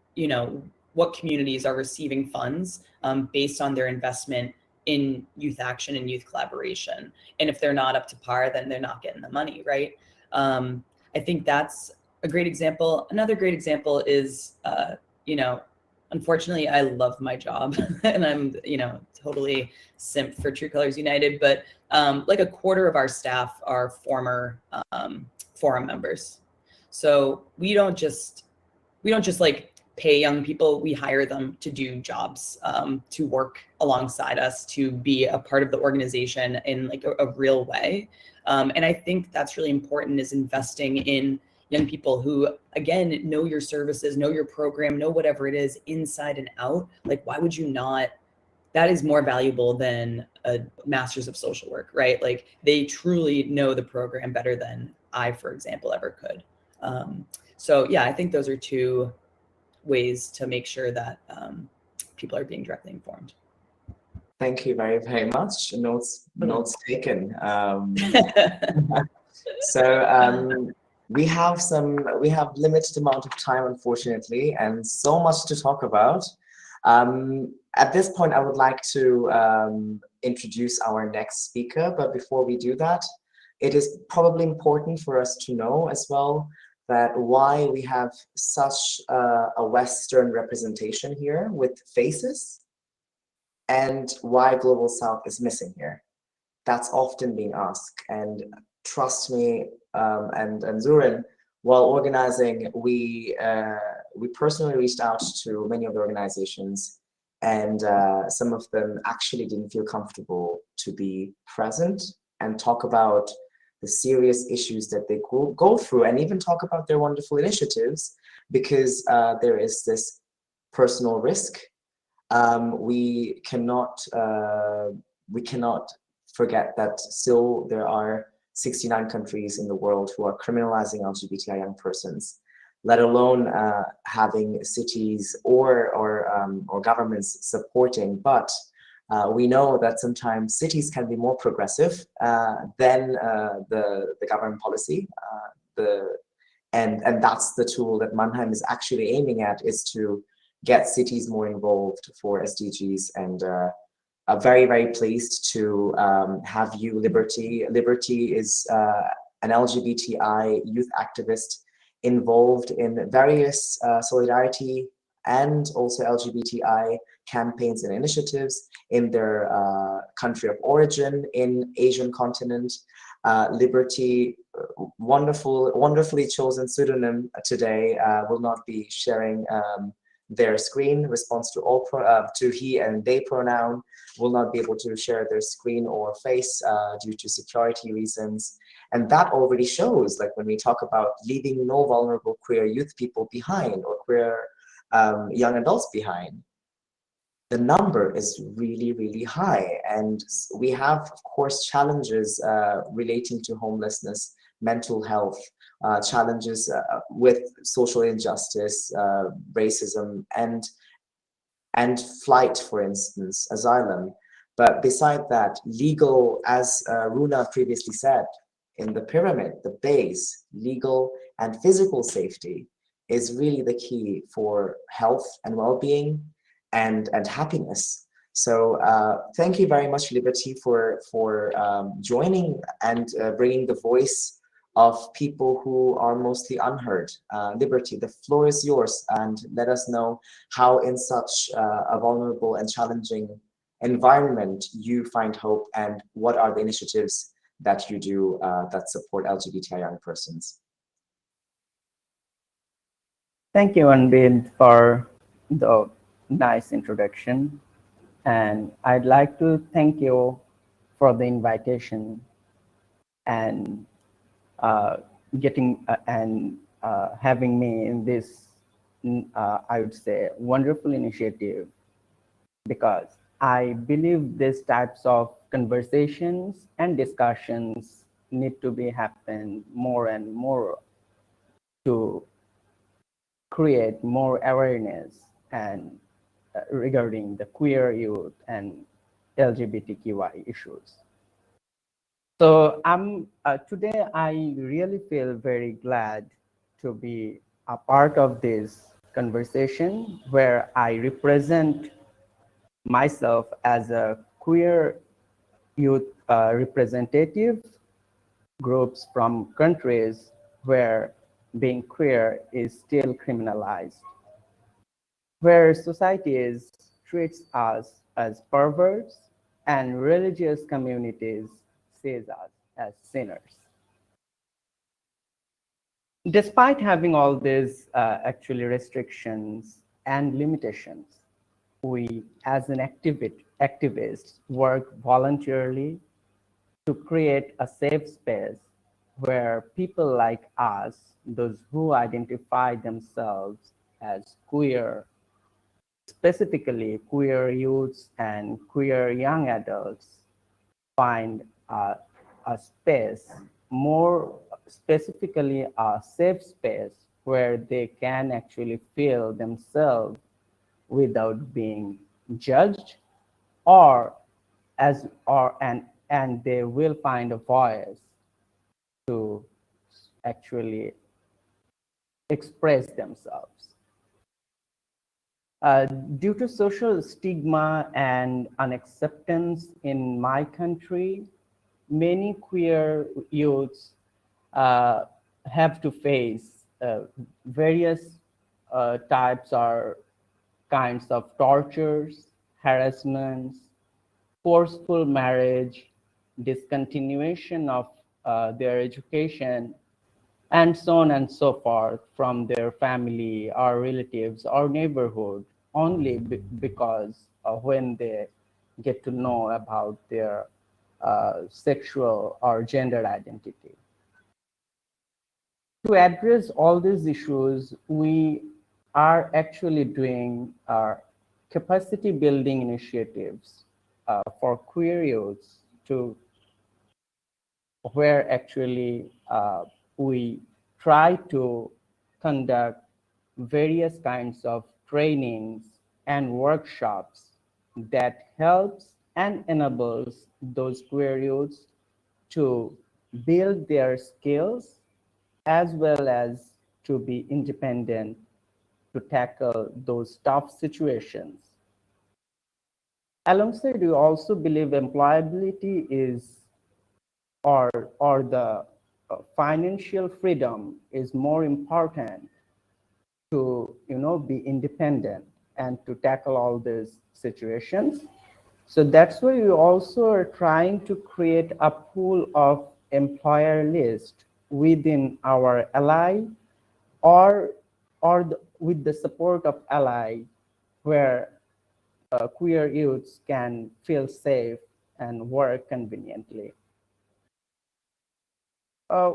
what communities are receiving funds based on their investment in youth action and youth collaboration. And if they're not up to par, then they're not getting the money, right? I think that's a great example. Another great example is, unfortunately, I love my job and I'm, totally simp for True Colors United, but like a quarter of our staff are former forum members. So we don't just like pay young people, we hire them to do jobs, to work alongside us, to be a part of the organization in like a real way. And I think that's really important, is investing in young people who, again, know your services, know your program, know whatever it is inside and out. Like, why would you not? That is more valuable than a master's of social work, right? Like, they truly know the program better than I, for example, ever could. So yeah, I think those are two ways to make sure that people are being directly informed.
Thank you very, very much. Notes taken. So we have limited amount of time, unfortunately, and so much to talk about. At this point, I would like to introduce our next speaker, but before we do that, it is probably important for us to know as well that why we have such a Western representation here with faces, and why Global South is missing here. That's often being asked, and trust me, and Zurin, while organizing, we personally reached out to many of the organizations, and some of them actually didn't feel comfortable to be present and talk about the serious issues that they go through, and even talk about their wonderful initiatives, because there is this personal risk. We cannot forget that still there are 69 countries in the world who are criminalizing LGBTI young persons, let alone having cities or governments supporting. But we know that sometimes cities can be more progressive than the government policy. And that's the tool that Mannheim is actually aiming at, is to get cities more involved for SDGs. And I'm very, very pleased to have you, Liberty. Liberty is an LGBTI youth activist involved in various solidarity and also LGBTI campaigns and initiatives in their country of origin, in Asian continent. Liberty, wonderfully chosen pseudonym today, will not be sharing their screen. Response to all to he and they pronoun, will not be able to share their screen or face due to security reasons. And that already shows, like when we talk about leaving no vulnerable queer youth people behind, or queer young adults behind, the number is really, really high. And we have, of course, challenges relating to homelessness, mental health, challenges with social injustice, racism, and flight, for instance, asylum. But beside that, legal, as Runa previously said, in the pyramid, the base, legal and physical safety, is really the key for health and well-being and happiness. So thank you very much, Liberty, for joining and bringing the voice of people who are mostly unheard. Liberty, the floor is yours, and let us know how in such a vulnerable and challenging environment you find hope, and what are the initiatives that you do that support LGBTI young persons.
Thank you, Anbid, for the nice introduction. And I'd like to thank you for the invitation and having me in this, I would say, wonderful initiative, because I believe these types of conversations and discussions need to be happen more and more to create more awareness and regarding the queer youth and LGBTQI issues. So today I really feel very glad to be a part of this conversation where I represent myself as a queer youth representative groups from countries where being queer is still criminalized, where society treats us as perverts and religious communities sees us as sinners. Despite having all these actually restrictions and limitations, we as an activists work voluntarily to create a safe space where people like us, those who identify themselves as queer, specifically queer youths and queer young adults, find a space, more specifically a safe space, where they can actually feel themselves without being judged, and they will find a voice to actually express themselves. Due to social stigma and unacceptance in my country, many queer youths have to face various types or kinds of tortures, harassments, forceful marriage, discontinuation of their education, and so on and so forth from their family or relatives or neighborhood, only because when they get to know about their sexual or gender identity. To address all these issues, we are actually doing capacity building initiatives for queer youths, where actually we try to conduct various kinds of trainings and workshops that helps and enables those queer youths to build their skills as well as to be independent to tackle those tough situations. Alongside, we also believe employability is, or the financial freedom is more important to be independent and to tackle all these situations. So that's why we also are trying to create a pool of employer list within our ally, or with the support of ally, where queer youths can feel safe and work conveniently.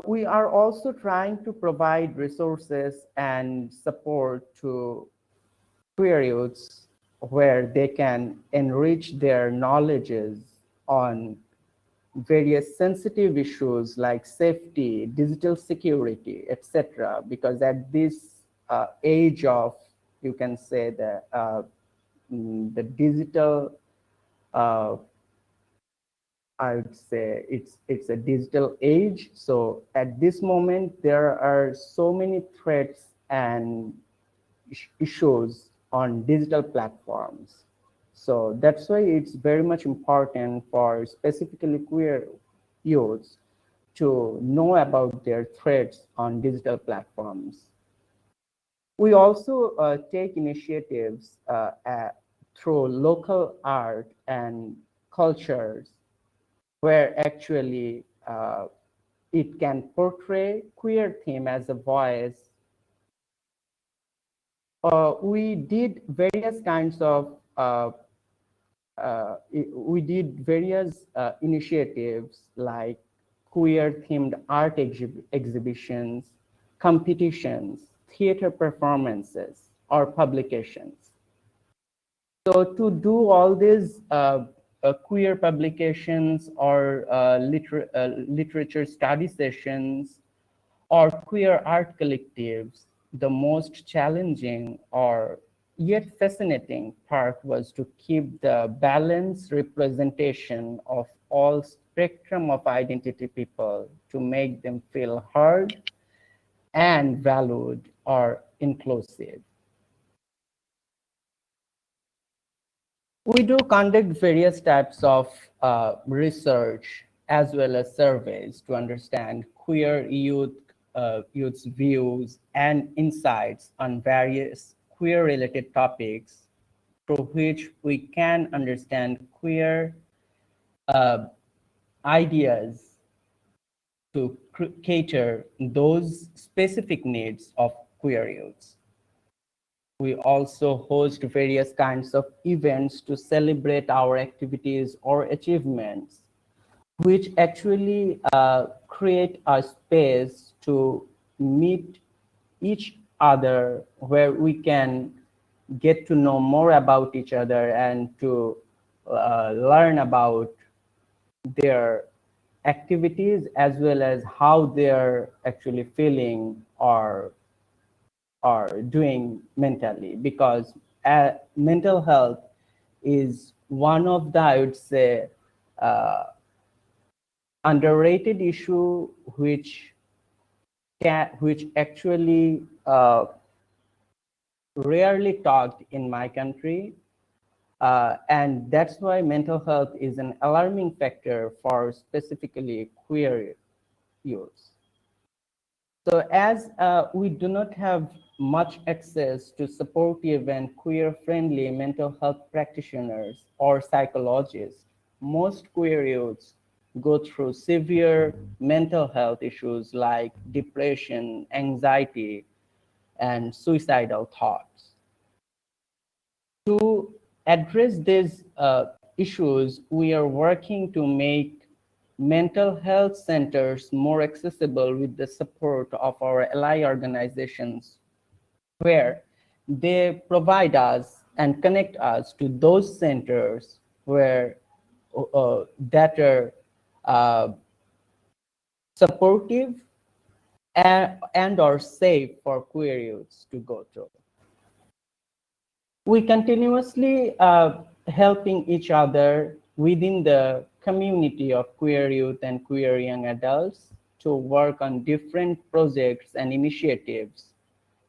We are also trying to provide resources and support to queer youths where they can enrich their knowledges on various sensitive issues like safety, digital security, etc. Because at this age of, you can say, the digital I would say it's a digital age. So at this moment, there are so many threats and issues on digital platforms. So that's why it's very much important for specifically queer youths to know about their threats on digital platforms. We also take initiatives through local art and cultures where actually it can portray queer theme as a voice. We did various kinds of initiatives like queer themed art exhibitions, competitions, theater performances, or publications. So to do all these queer publications or literature study sessions or queer art collectives, the most challenging or yet fascinating part was to keep the balanced representation of all spectrum of identity people to make them feel heard and valued or inclusive. We do conduct various types of research as well as surveys to understand queer youth's views and insights on various queer-related topics through which we can understand queer ideas to cater those specific needs of queer youths. We also host various kinds of events to celebrate our activities or achievements, which actually create a space to meet each other where we can get to know more about each other and to learn about their activities as well as how they're actually feeling or doing mentally, because mental health is one of the, I would say, underrated issue which actually rarely talked in my country. And that's why mental health is an alarming factor for specifically queer youths. So as we do not have much access to supportive and queer-friendly mental health practitioners or psychologists, most queer youths go through severe mental health issues like depression, anxiety, and suicidal thoughts. To address these issues, we are working to make mental health centers more accessible with the support of our ally organizations, where they provide us and connect us to those centers where that are supportive and are safe for queer youths to go to. We continuously helping each other within the community of queer youth and queer young adults to work on different projects and initiatives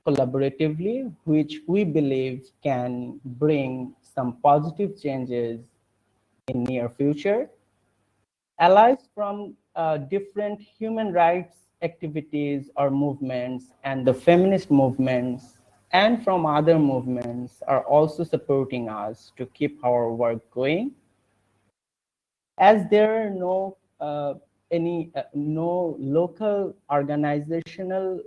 collaboratively, which we believe can bring some positive changes in near future. Allies from different human rights activities or movements and the feminist movements and from other movements are also supporting us to keep our work going. As there are no no local organizational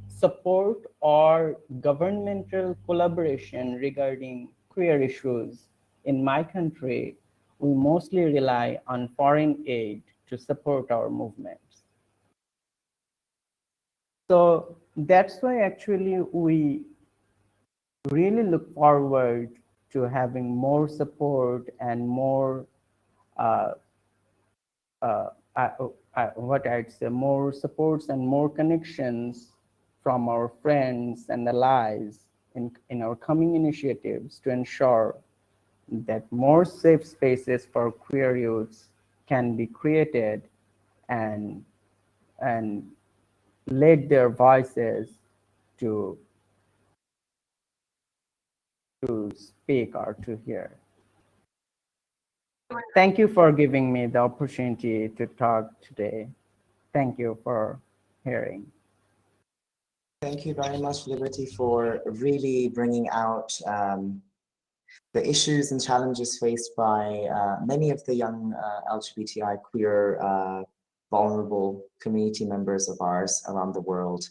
support or governmental collaboration regarding queer issues in my country, we mostly rely on foreign aid to support our movements. So that's why actually we really look forward to having more support and more what I'd say, more supports and more connections from our friends and allies in our coming initiatives to ensure that more safe spaces for queer youths can be created and let their voices to speak or to hear. Thank you for giving me the opportunity to talk today. Thank you for hearing.
Thank you very much, Liberty, for really bringing out the issues and challenges faced by many of the young LGBTI queer vulnerable community members of ours around the world.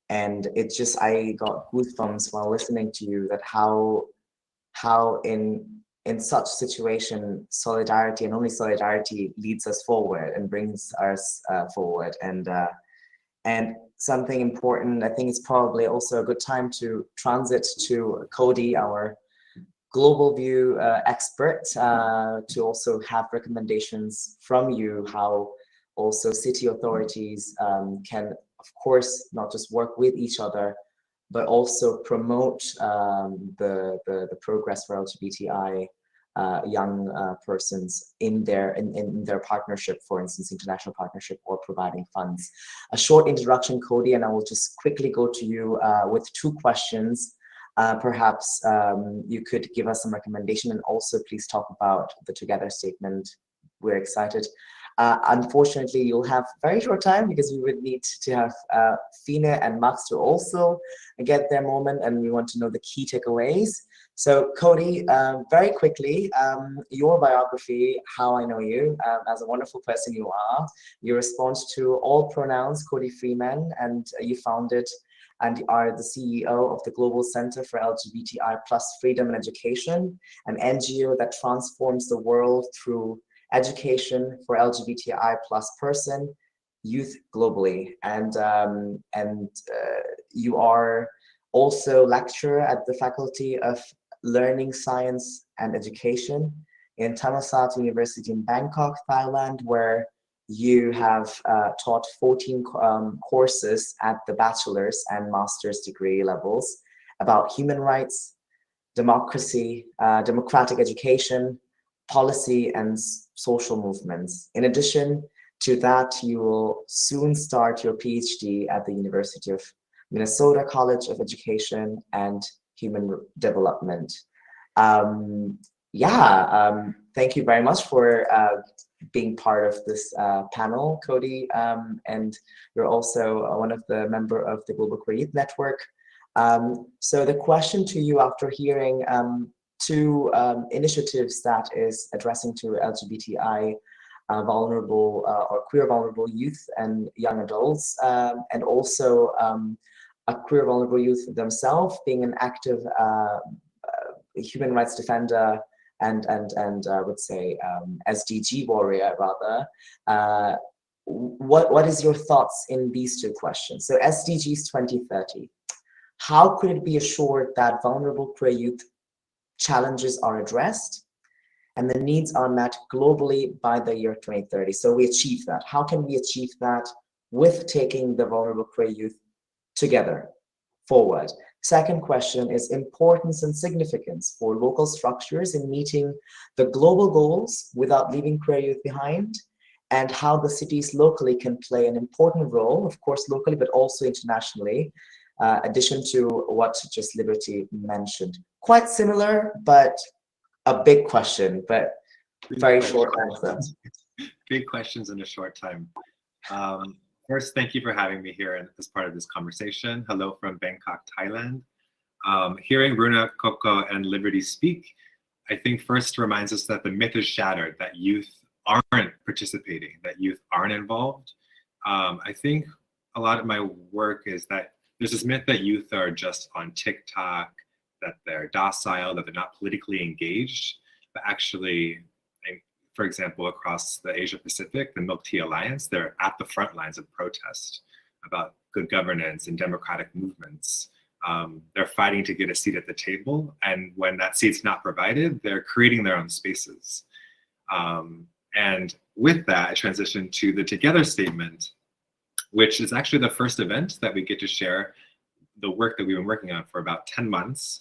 And it just, I got goosebumps while listening to you, that how in such situation, solidarity and only solidarity leads us forward and brings us forward. And something important, I think it's probably also a good time to transit to Cody, our global view expert, to also have recommendations from you how also city authorities can, of course, not just work with each other, but also promote the progress for LGBTI young persons in their partnership, for instance, international partnership, or providing funds. A short introduction, Cody, and I will just quickly go to you with 2 questions. Perhaps you could give us some recommendation, and also please talk about the Together statement. We're excited. Unfortunately, you'll have very short time because we would need to have Fine and Max to also get their moment, and we want to know the key takeaways. So Cody, very quickly, your biography, how I know you, as a wonderful person you are, your response to all pronouns, Cody Freeman, and you founded and are the CEO of the Global Center for LGBTI+ Freedom and Education, an NGO that transforms the world through education for LGBTI+ person, youth globally. And you are also lecturer at the Faculty of Learning, Science and Education in Thammasat University in Bangkok, Thailand, where you have taught 14 courses at the bachelor's and master's degree levels about human rights, democracy, democratic education, policy, and social movements. In addition to that, you will soon start your PhD at the University of Minnesota College of Education and Human Development. Thank you very much for being part of this panel, Cody, and you're also one of the member of the Global Queer Youth Network. So the question to you, after hearing 2 initiatives that is addressing to LGBTI vulnerable or queer vulnerable youth and young adults, and also a queer vulnerable youth themselves, being an active human rights defender and I would say SDG warrior rather. What is your thoughts in these 2 questions? So SDGs 2030, how could it be assured that vulnerable queer youth challenges are addressed and the needs are met globally by the year 2030? So we achieve that. How can we achieve that with taking the vulnerable queer youth together forward? Second question is importance and significance for local structures in meeting the global goals without leaving queer youth behind, and how the cities locally can play an important role, of course locally, but also internationally, addition to what just Liberty mentioned. Quite similar, but a big question, but very short answer.
Big questions in a short time. First, thank you for having me here as part of this conversation. Hello from Bangkok, Thailand. Hearing Runa, Coco, and Liberty speak, I think first reminds us that the myth is shattered, that youth aren't participating, that youth aren't involved. I think a lot of my work is that there's this myth that youth are just on TikTok, that they're docile, that they're not politically engaged, but actually, for example, across the Asia Pacific, the Milk Tea Alliance, they're at the front lines of protest about good governance and democratic movements. They're fighting to get a seat at the table, and when that seat's not provided, they're creating their own spaces. And with that, I transition to the Together statement, which is actually the first event that we get to share the work that we've been working on for about 10 months.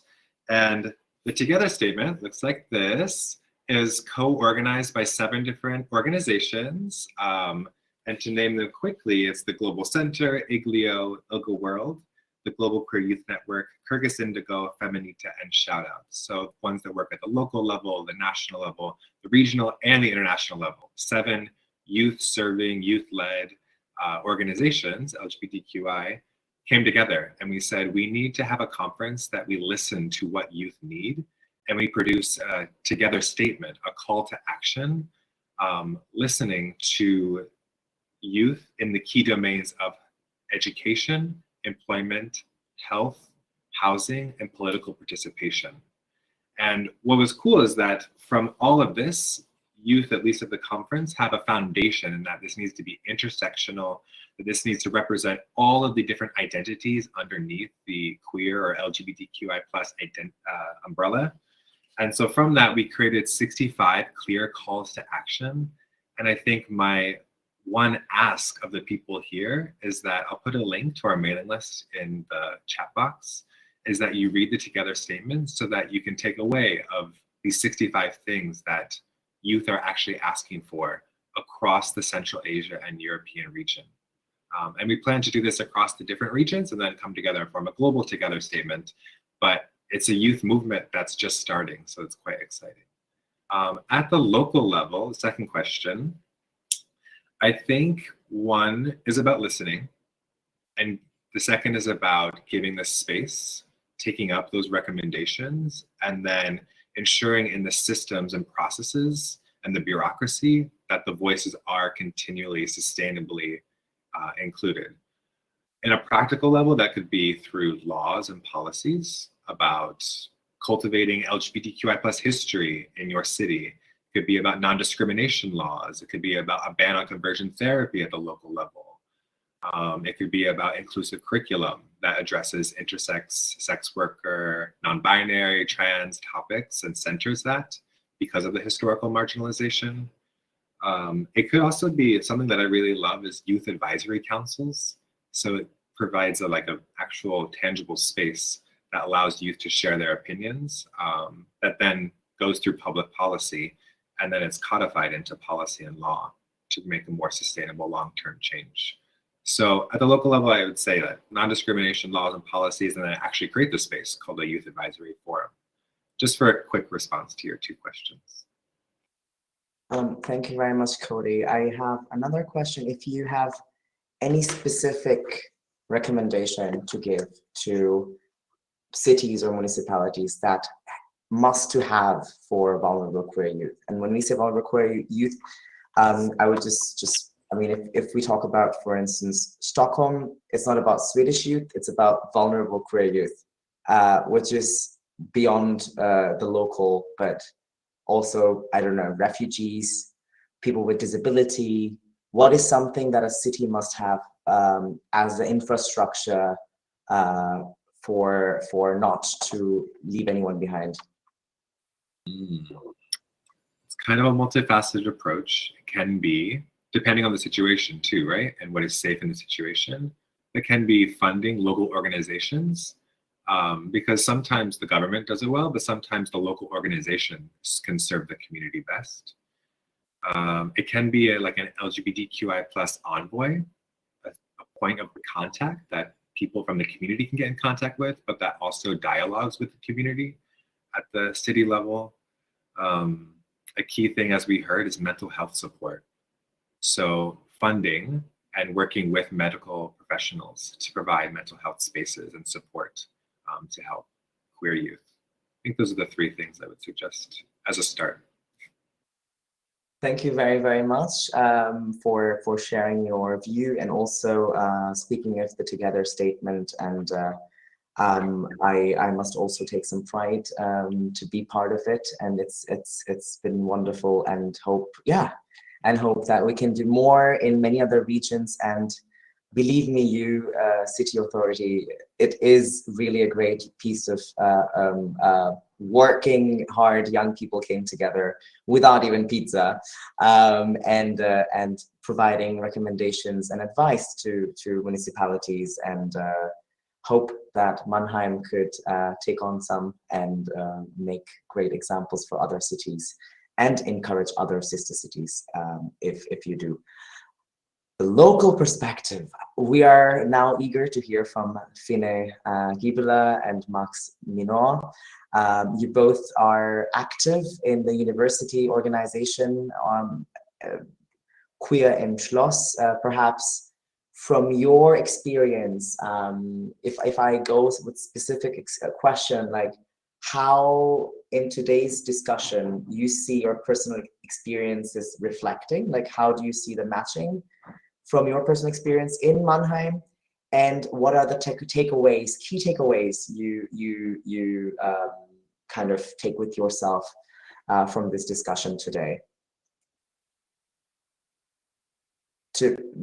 And the Together statement looks like this. is co-organized by 7 different organizations. And to name them quickly, it's the Global Center, IGLIO, ILGA World, the Global Queer Youth Network, Kyrgyz Indigo, Feminita, and Shoutout. So ones that work at the local level, the national level, the regional, and the international level. 7 youth-serving, youth-led organizations, LGBTQI, came together and we said, we need to have a conference that we listen to what youth need, and we produce a together statement, a call to action, listening to youth in the key domains of education, employment, health, housing, and political participation. And what was cool is that from all of this, youth, at least at the conference, have a foundation in that this needs to be intersectional, that this needs to represent all of the different identities underneath the queer or LGBTQI plus umbrella. And so from that, we created 65 clear calls to action. And I think my one ask of the people here is that I'll put a link to our mailing list in the chat box, is that you read the together statements so that you can take away of these 65 things that youth are actually asking for across the Central Asia and European region. And we plan to do this across the different regions and then come together and form a global together statement. But it's a youth movement that's just starting, so it's quite exciting. At the local level, the second question, I think one is about listening, and the second is about giving the space, taking up those recommendations, and then ensuring in the systems and processes and the bureaucracy that the voices are continually, sustainably included. In a practical level, that could be through laws and policies about cultivating LGBTQI plus history in your city. It could be about non-discrimination laws. It could be about a ban on conversion therapy at the local level. It could be about inclusive curriculum that addresses intersex, sex worker, non-binary, trans topics and centers that because of the historical marginalization. It could also be something that I really love is youth advisory councils. So it provides a actual tangible space that allows youth to share their opinions that then goes through public policy, and then it's codified into policy and law to make a more sustainable long-term change. So at the local level, I would say that non-discrimination laws and policies, and then actually create the space called a youth advisory forum. Just for a quick response to your 2 questions.
Thank you very much, Cody. I have another question. If you have any specific recommendation to give to cities or municipalities that must to have for vulnerable queer youth. And when we say vulnerable queer youth, I would I mean, if we talk about, for instance, Stockholm, it's not about Swedish youth, it's about vulnerable queer youth, which is beyond the local, but also, I don't know, refugees, people with disability. What is something that a city must have as the infrastructure for not to leave anyone behind?
It's kind of a multifaceted approach. It can be, depending on the situation too, right? And what is safe in the situation. It can be funding local organizations, because sometimes the government does it well, but sometimes the local organizations can serve the community best. It can be like an LGBTQI plus envoy, a point of contact that people from the community can get in contact with, but that also dialogues with the community at the city level. A key thing, as we heard, is mental health support. So funding and working with medical professionals to provide mental health spaces and support to help queer youth. I think those are the 3 things I would suggest as a start.
Thank you very, very much for sharing your view, and also speaking of the together statement. And I must also take some pride to be part of it, and it's been wonderful, and hope that we can do more in many other regions. And believe me, you city authority, it is really a great piece of working hard young people came together without even pizza, and providing recommendations and advice to municipalities, and hope that Mannheim could take on some and make great examples for other cities. and encourage other sister cities if you do. The local perspective. We are now eager to hear from Fine Gibela and Max Minor. You both are active in the university organization Queer in Schloss. Perhaps from your experience, if I go with specific question, like how in today's discussion you see your personal experiences reflecting, like how do you see the matching from your personal experience in Mannheim, and what are the key takeaways you kind of take with yourself from this discussion today?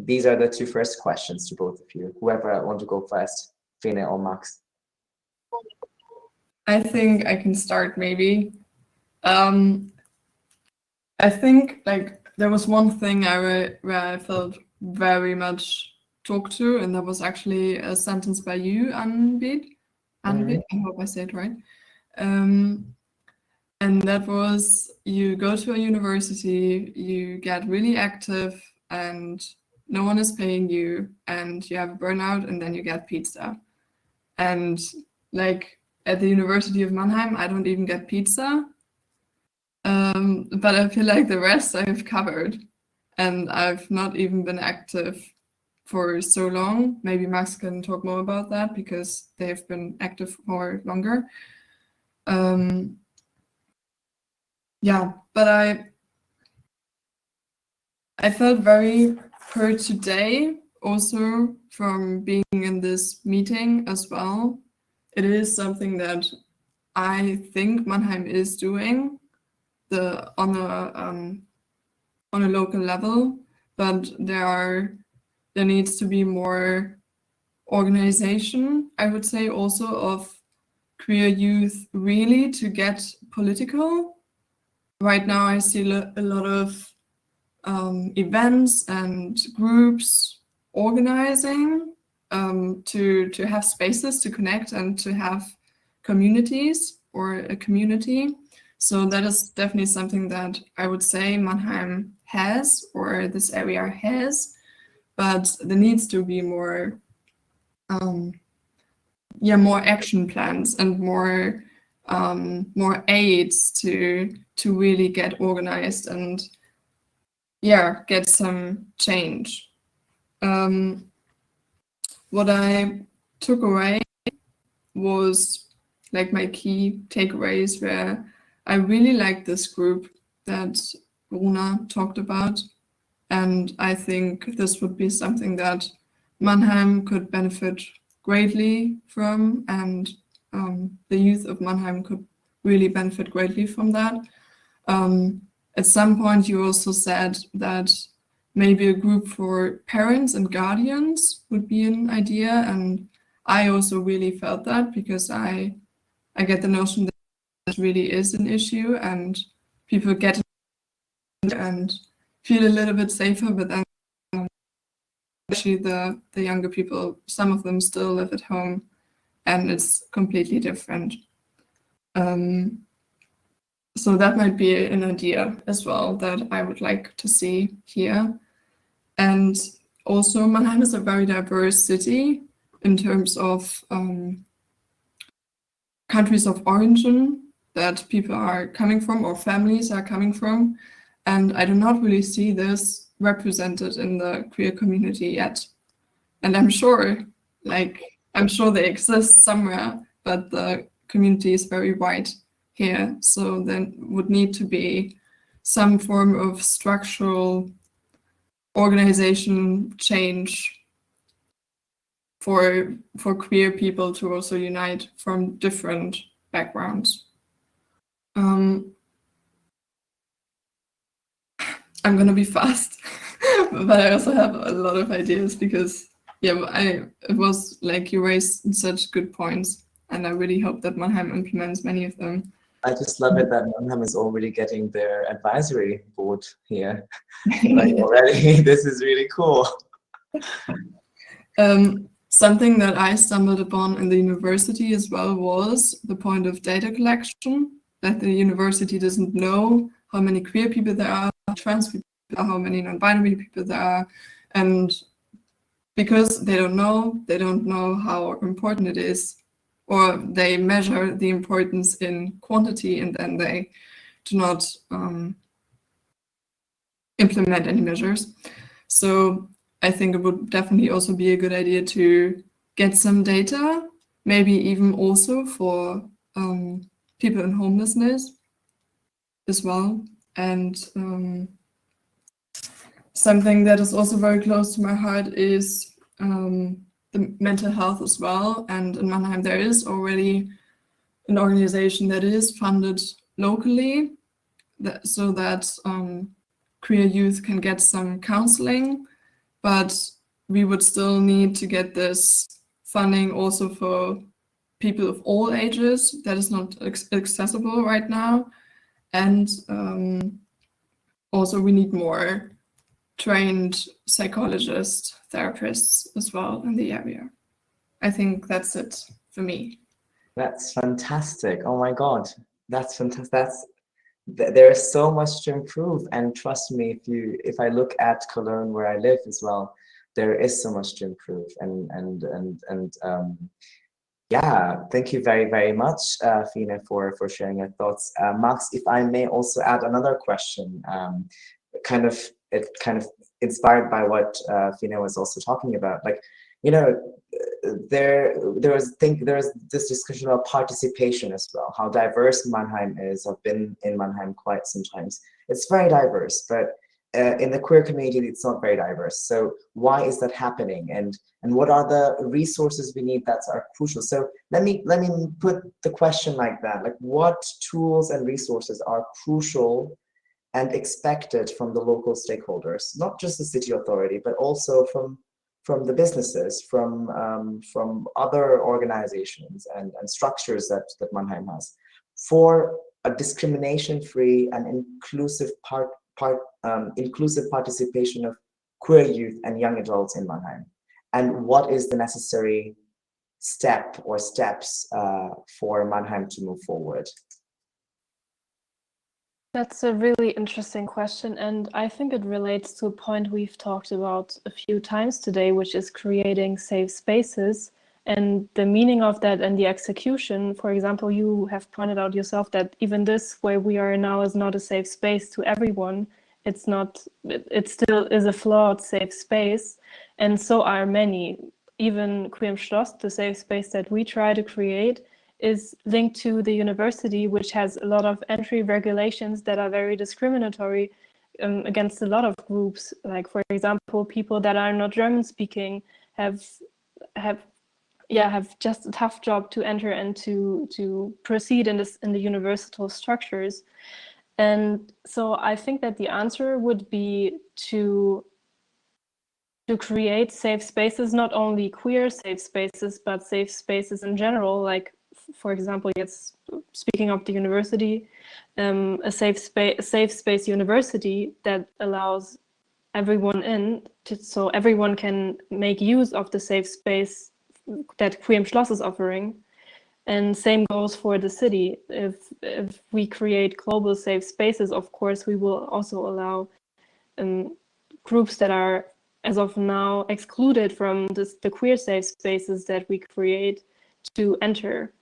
These are the two first questions to both of you. Whoever want to go first, Fine or Max.
I think I can start maybe. I think like there was one thing where I felt very much talked to, and that was actually a sentence by you, Anbid. I hope I said it right. And that was, you go to a university, you get really active, and no one is paying you, and you have a burnout, and then you get pizza. And like at the University of Mannheim, I don't even get pizza. But I feel like the rest I have covered, and I've not even been active for so long. Maybe Max can talk more about that because they've been active for longer. Yeah, but I felt very heard today, also from being in this meeting as well. It is something that I think Mannheim is doing on a local level, but there needs to be more organization, I would say, also of queer youth really to get political. Right now I see a lot of events and groups organizing to have spaces to connect and to have communities or a community. So that is definitely something that I would say Mannheim has, or this area has, but there needs to be more more action plans and more aids to really get organized and get some change. What I took away was like my key takeaways where I really like this group that Runa talked about, and I think this would be something that Mannheim could benefit greatly from, and the youth of Mannheim could really benefit greatly from that. At some point you also said that maybe a group for parents and guardians would be an idea, and I also really felt that because I get the notion that it really is an issue and people get it and feel a little bit safer, but then actually the younger people, some of them still live at home and it's completely different. So that might be an idea as well that I would like to see here. And also Mannheim is a very diverse city in terms of countries of origin that people are coming from or families are coming from. And I do not really see this represented in the queer community yet. And I'm sure they exist somewhere, but the community is very white here. So then would need to be some form of structural organization change for queer people to also unite from different backgrounds. I'm gonna be fast, but I also have a lot of ideas because it was like you raised such good points, and I really hope that Mannheim implements many of them.
I just love it that Mannheim is already getting their advisory board here. Like already, this is really cool.
Something that I stumbled upon in the university as well was the point of data collection, that the university doesn't know how many queer people there are, trans people, how many non-binary people there are, and because they don't know how important it is, or they measure the importance in quantity and then they do not implement any measures. So I think it would definitely also be a good idea to get some data, maybe even also for people in homelessness as well. And something that is also very close to my heart is the mental health as well. And in Mannheim, there is already an organization that is funded locally so that queer youth can get some counseling, but we would still need to get this funding also for people of all ages. That is not accessible right now. And also we need more trained psychologists, therapists as well in the area. I think that's it for me.
That's fantastic. Oh my God, that's fantastic. There is so much to improve, and trust me, if I look at Cologne where I live as well, there is so much to improve. And yeah, thank you very, very much, Fine, for sharing your thoughts. Max, if I may also add another question, kind of inspired by what Fine was also talking about. Like, you know, there's this discussion about participation as well, how diverse Mannheim is. I've been in Mannheim quite sometimes. It's very diverse, but in the queer community, it's not very diverse. So why is that happening? And what are the resources we need that are crucial? So let me put the question like that. Like, what tools and resources are crucial and expected from the local stakeholders, not just the city authority, but also from the businesses, from other organizations and structures that Mannheim has, for a discrimination-free and inclusive inclusive participation of queer youth and young adults in Mannheim? And what is the necessary step or steps for Mannheim to move forward?
That's a really interesting question, and I think it relates to a point we've talked about a few times today, which is creating safe spaces and the meaning of that and the execution. For example, you have pointed out yourself that even this where we are now is not a safe space to everyone. It's not, it still is a flawed safe space, and so are many. Even Queer Schloss, the safe space that we try to create, is linked to the university, which has a lot of entry regulations that are very discriminatory against a lot of groups. Like, for example, people that are not German speaking have just a tough job to enter and to proceed in the universital structures. And so I think that the answer would be to create safe spaces, not only queer safe spaces, but safe spaces in general. Like, for example, yes, speaking of the university, a safe space university that allows everyone in, so everyone can make use of the safe space that Queer Schloss is offering. And same goes for the city. If we create global safe spaces, of course, we will also allow groups that are, as of now, excluded from the queer safe spaces that we create to enter.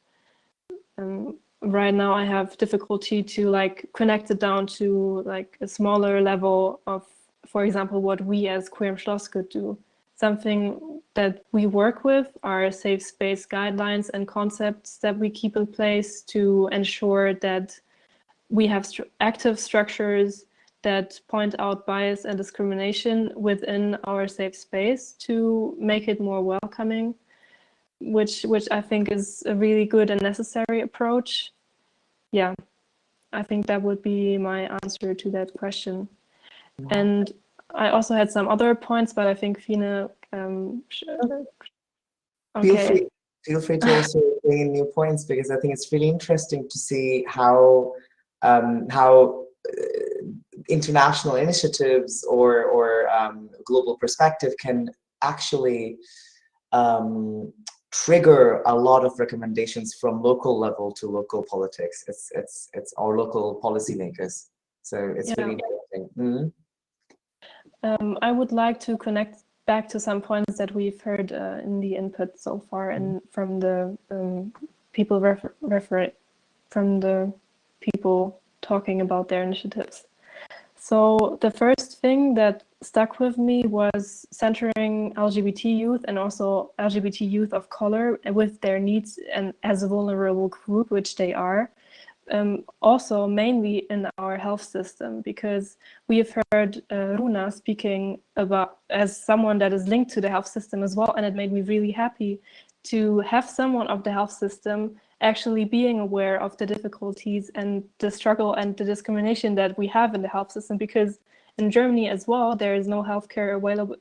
Right now, I have difficulty to connect it down to a smaller level of, for example, what we as Queer Schloss could do. Something that we work with are safe space guidelines and concepts that we keep in place to ensure that we have active structures that point out bias and discrimination within our safe space to make it more welcoming, which I think is a really good and necessary approach. Yeah, I think that would be my answer to that question. Wow. And I also had some other points, but I think Fine. Okay.
Feel free to also bring in new points, because I think it's really interesting to see how international initiatives or global perspective can actually trigger a lot of recommendations from local level to local politics. It's our local policymakers. So it's
Yeah.
really interesting.
I would like to connect back to some points that we've heard in the input so far, and from the people from the people talking about their initiatives. So the first thing that stuck with me was centering LGBT youth and also LGBT youth of color with their needs and as a vulnerable group, which they are. Also mainly in our health system, because we have heard Runa speaking about as someone that is linked to the health system as well, and it made me really happy to have someone of the health system actually being aware of the difficulties and the struggle and the discrimination that we have in the health system, because in Germany as well, there is no healthcare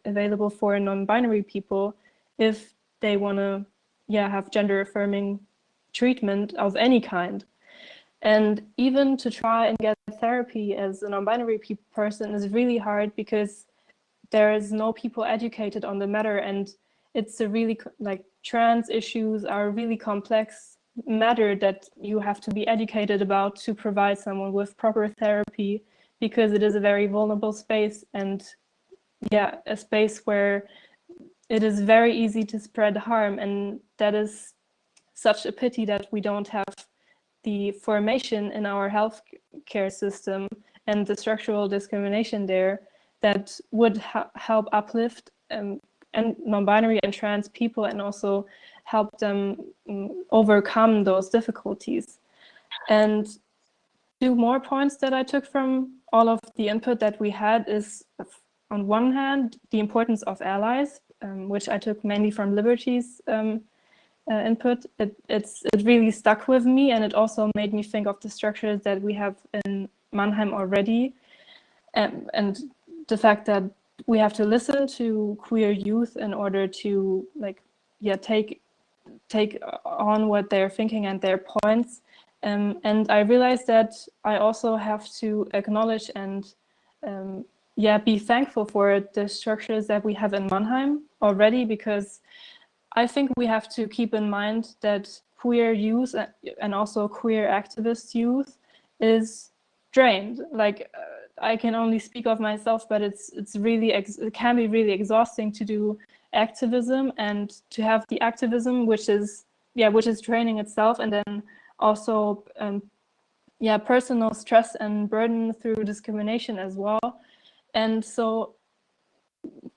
available for non-binary people if they want to have gender affirming treatment of any kind. And even to try and get therapy as a non-binary person is really hard, because there is no people educated on the matter, and it's a really like trans issues are a really complex matter that you have to be educated about to provide someone with proper therapy, because it is a very vulnerable space, and a space where it is very easy to spread harm. And that is such a pity that we don't have the formation in our healthcare system and the structural discrimination there that would help uplift and non-binary and trans people, and also help them overcome those difficulties. And 2 more points that I took from all of the input that we had is, on one hand, the importance of allies, which I took mainly from Liberty's input. It really stuck with me, and it also made me think of the structures that we have in Mannheim already, and the fact that we have to listen to queer youth in order to take on what they're thinking and their points. And I realized that I also have to acknowledge and be thankful for the structures that we have in Mannheim already, because I think we have to keep in mind that queer youth and also queer activist youth is drained. Like I can only speak of myself, but it can be really exhausting to do activism and to have the activism which is draining itself, and then also personal stress and burden through discrimination as well. And so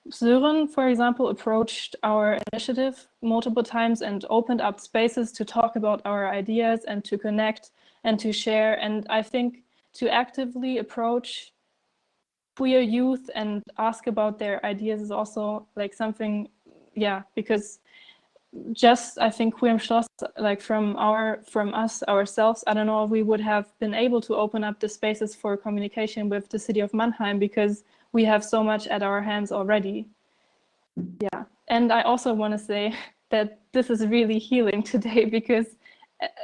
Sören, for example, approached our initiative multiple times and opened up spaces to talk about our ideas and to connect and to share. And I think to actively approach queer youth and ask about their ideas is also like something, because just I think Queer im Schloss, like from us ourselves, I don't know if we would have been able to open up the spaces for communication with the city of Mannheim, because we have so much at our hands already. Yeah, and I also want to say that this is really healing today, because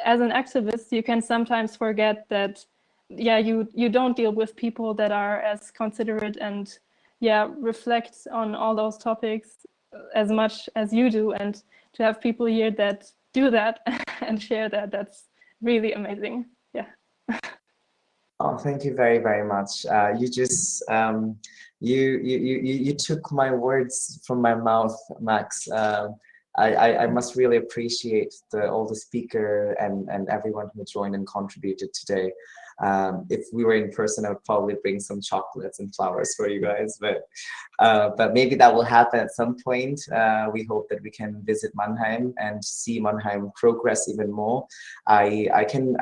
as an activist, you can sometimes forget that, you don't deal with people that are as considerate and reflect on all those topics as much as you do, and to have people here that do that and share that, that's really amazing. Yeah.
Oh, thank you very, very much. You just you took my words from my mouth, Max. I must really appreciate all the speaker and everyone who joined and contributed today. If we were in person, I would probably bring some chocolates and flowers for you guys, but maybe that will happen at some point. We hope that we can visit Mannheim and see Mannheim progress even more. I can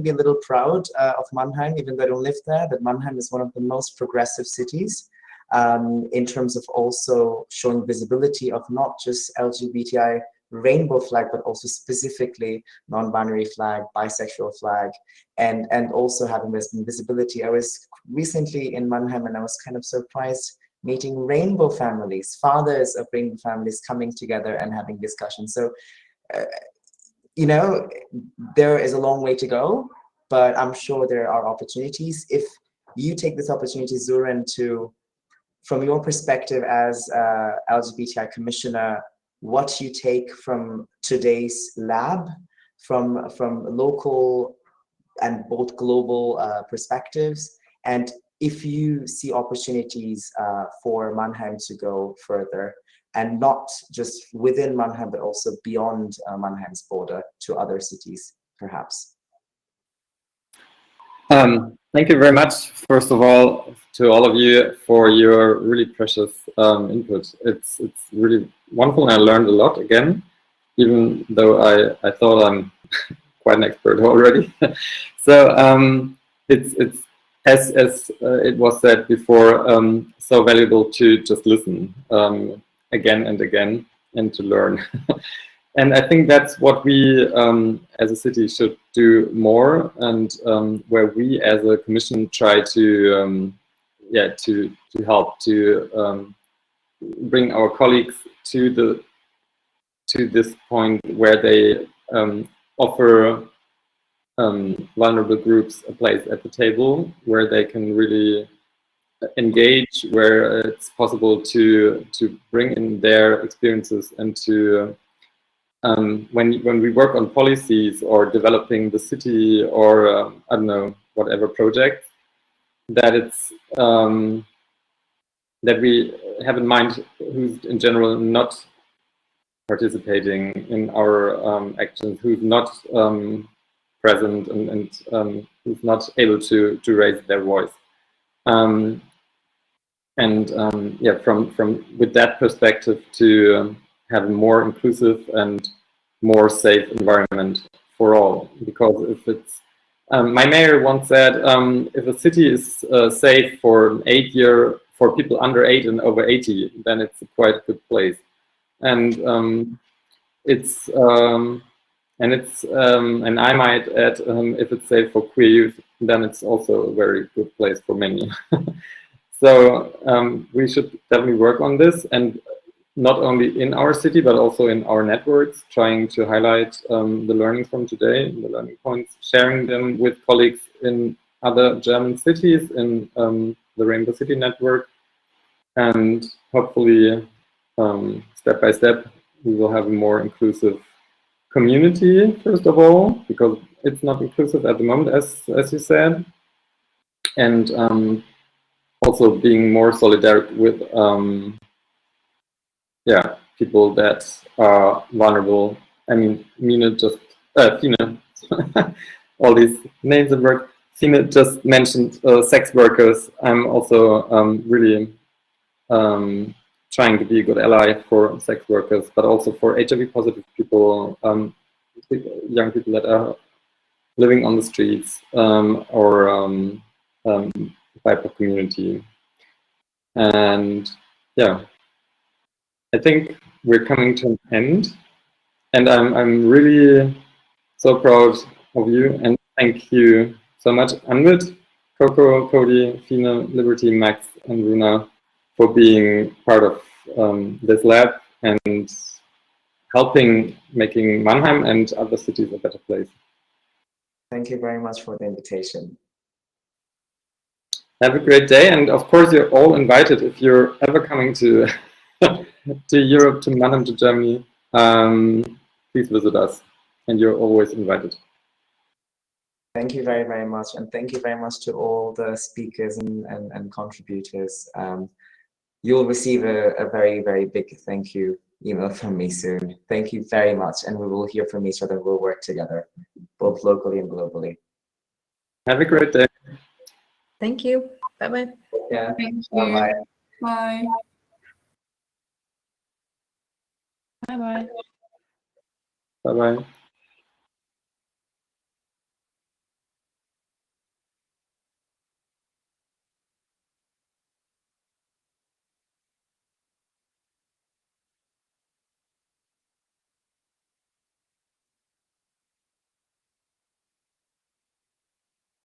be a little proud of Mannheim, even though I don't live there, that Mannheim is one of the most progressive cities in terms of also showing visibility of not just LGBTI rainbow flag, but also specifically non-binary flag, bisexual flag, and also having this visibility. I was recently in Mannheim and I was kind of surprised meeting rainbow families, fathers of rainbow families coming together and having discussions. So, there is a long way to go, but I'm sure there are opportunities. If you take this opportunity, Sören, to, from your perspective as LGBTI commissioner, what you take from today's lab, from local and both global perspectives, And if you see opportunities for Mannheim to go further, and not just within Mannheim, but also beyond Mannheim's border to other cities, perhaps.
Thank you very much, first of all, to all of you for your really precious input. It's really wonderful, and I learned a lot again, even though I thought I'm quite an expert already. So it's as it was said before, so valuable to just listen again and again and to learn. And I think that's what we as a city should do more, and where we as a commission try to to help to bring our colleagues to this point where they offer vulnerable groups a place at the table where they can really engage, where it's possible to bring in their experiences, and to when we work on policies or developing the city or I don't know, whatever project, that it's that we have in mind who's in general not participating in our actions, who's not present, and who's not able to raise their voice. Yeah, from with that perspective, to have a more inclusive and more safe environment for all. Because if it's my mayor once said, if a city is safe for for people under 8 and over 80, then it's a quite good place. And and I might add, if it's safe for queer youth, then it's also a very good place for many. So we should definitely work on this, and not only in our city, but also in our networks, trying to highlight the learnings from today, the learning points, sharing them with colleagues in other German cities, in the Rainbow City Network, and hopefully, step by step, we will have a more inclusive community, first of all, because it's not inclusive at the moment, as you said, and also being more solidaric with people that are vulnerable. I mean, Mina just Fine, all these names at work. Fine just mentioned sex workers. I'm also really trying to be a good ally for sex workers, but also for HIV positive people, young people that are living on the streets, or BIPOC community. And yeah, I think we're coming to an end, and I'm really so proud of you, and thank you so much, Anvit, Coco, Cody, Fine, Liberty, Max, and Runa, for being part of this lab and helping making Mannheim and other cities a better place.
Thank you very much for the invitation.
Have a great day, and of course you're all invited if you're ever coming to to Europe, to Mannheim, to Germany. Please visit us, and you're always invited.
Thank you very, very much, and thank you very much to all the speakers and contributors. You'll receive a very, very big thank you email from me soon. Thank you very much, and we will hear from each other. We'll work together, both locally and globally.
Have a great day.
Thank you. Bye-bye.
Yeah.
Thank you.
Bye-bye.
Bye.
Bye-bye.
Bye-bye.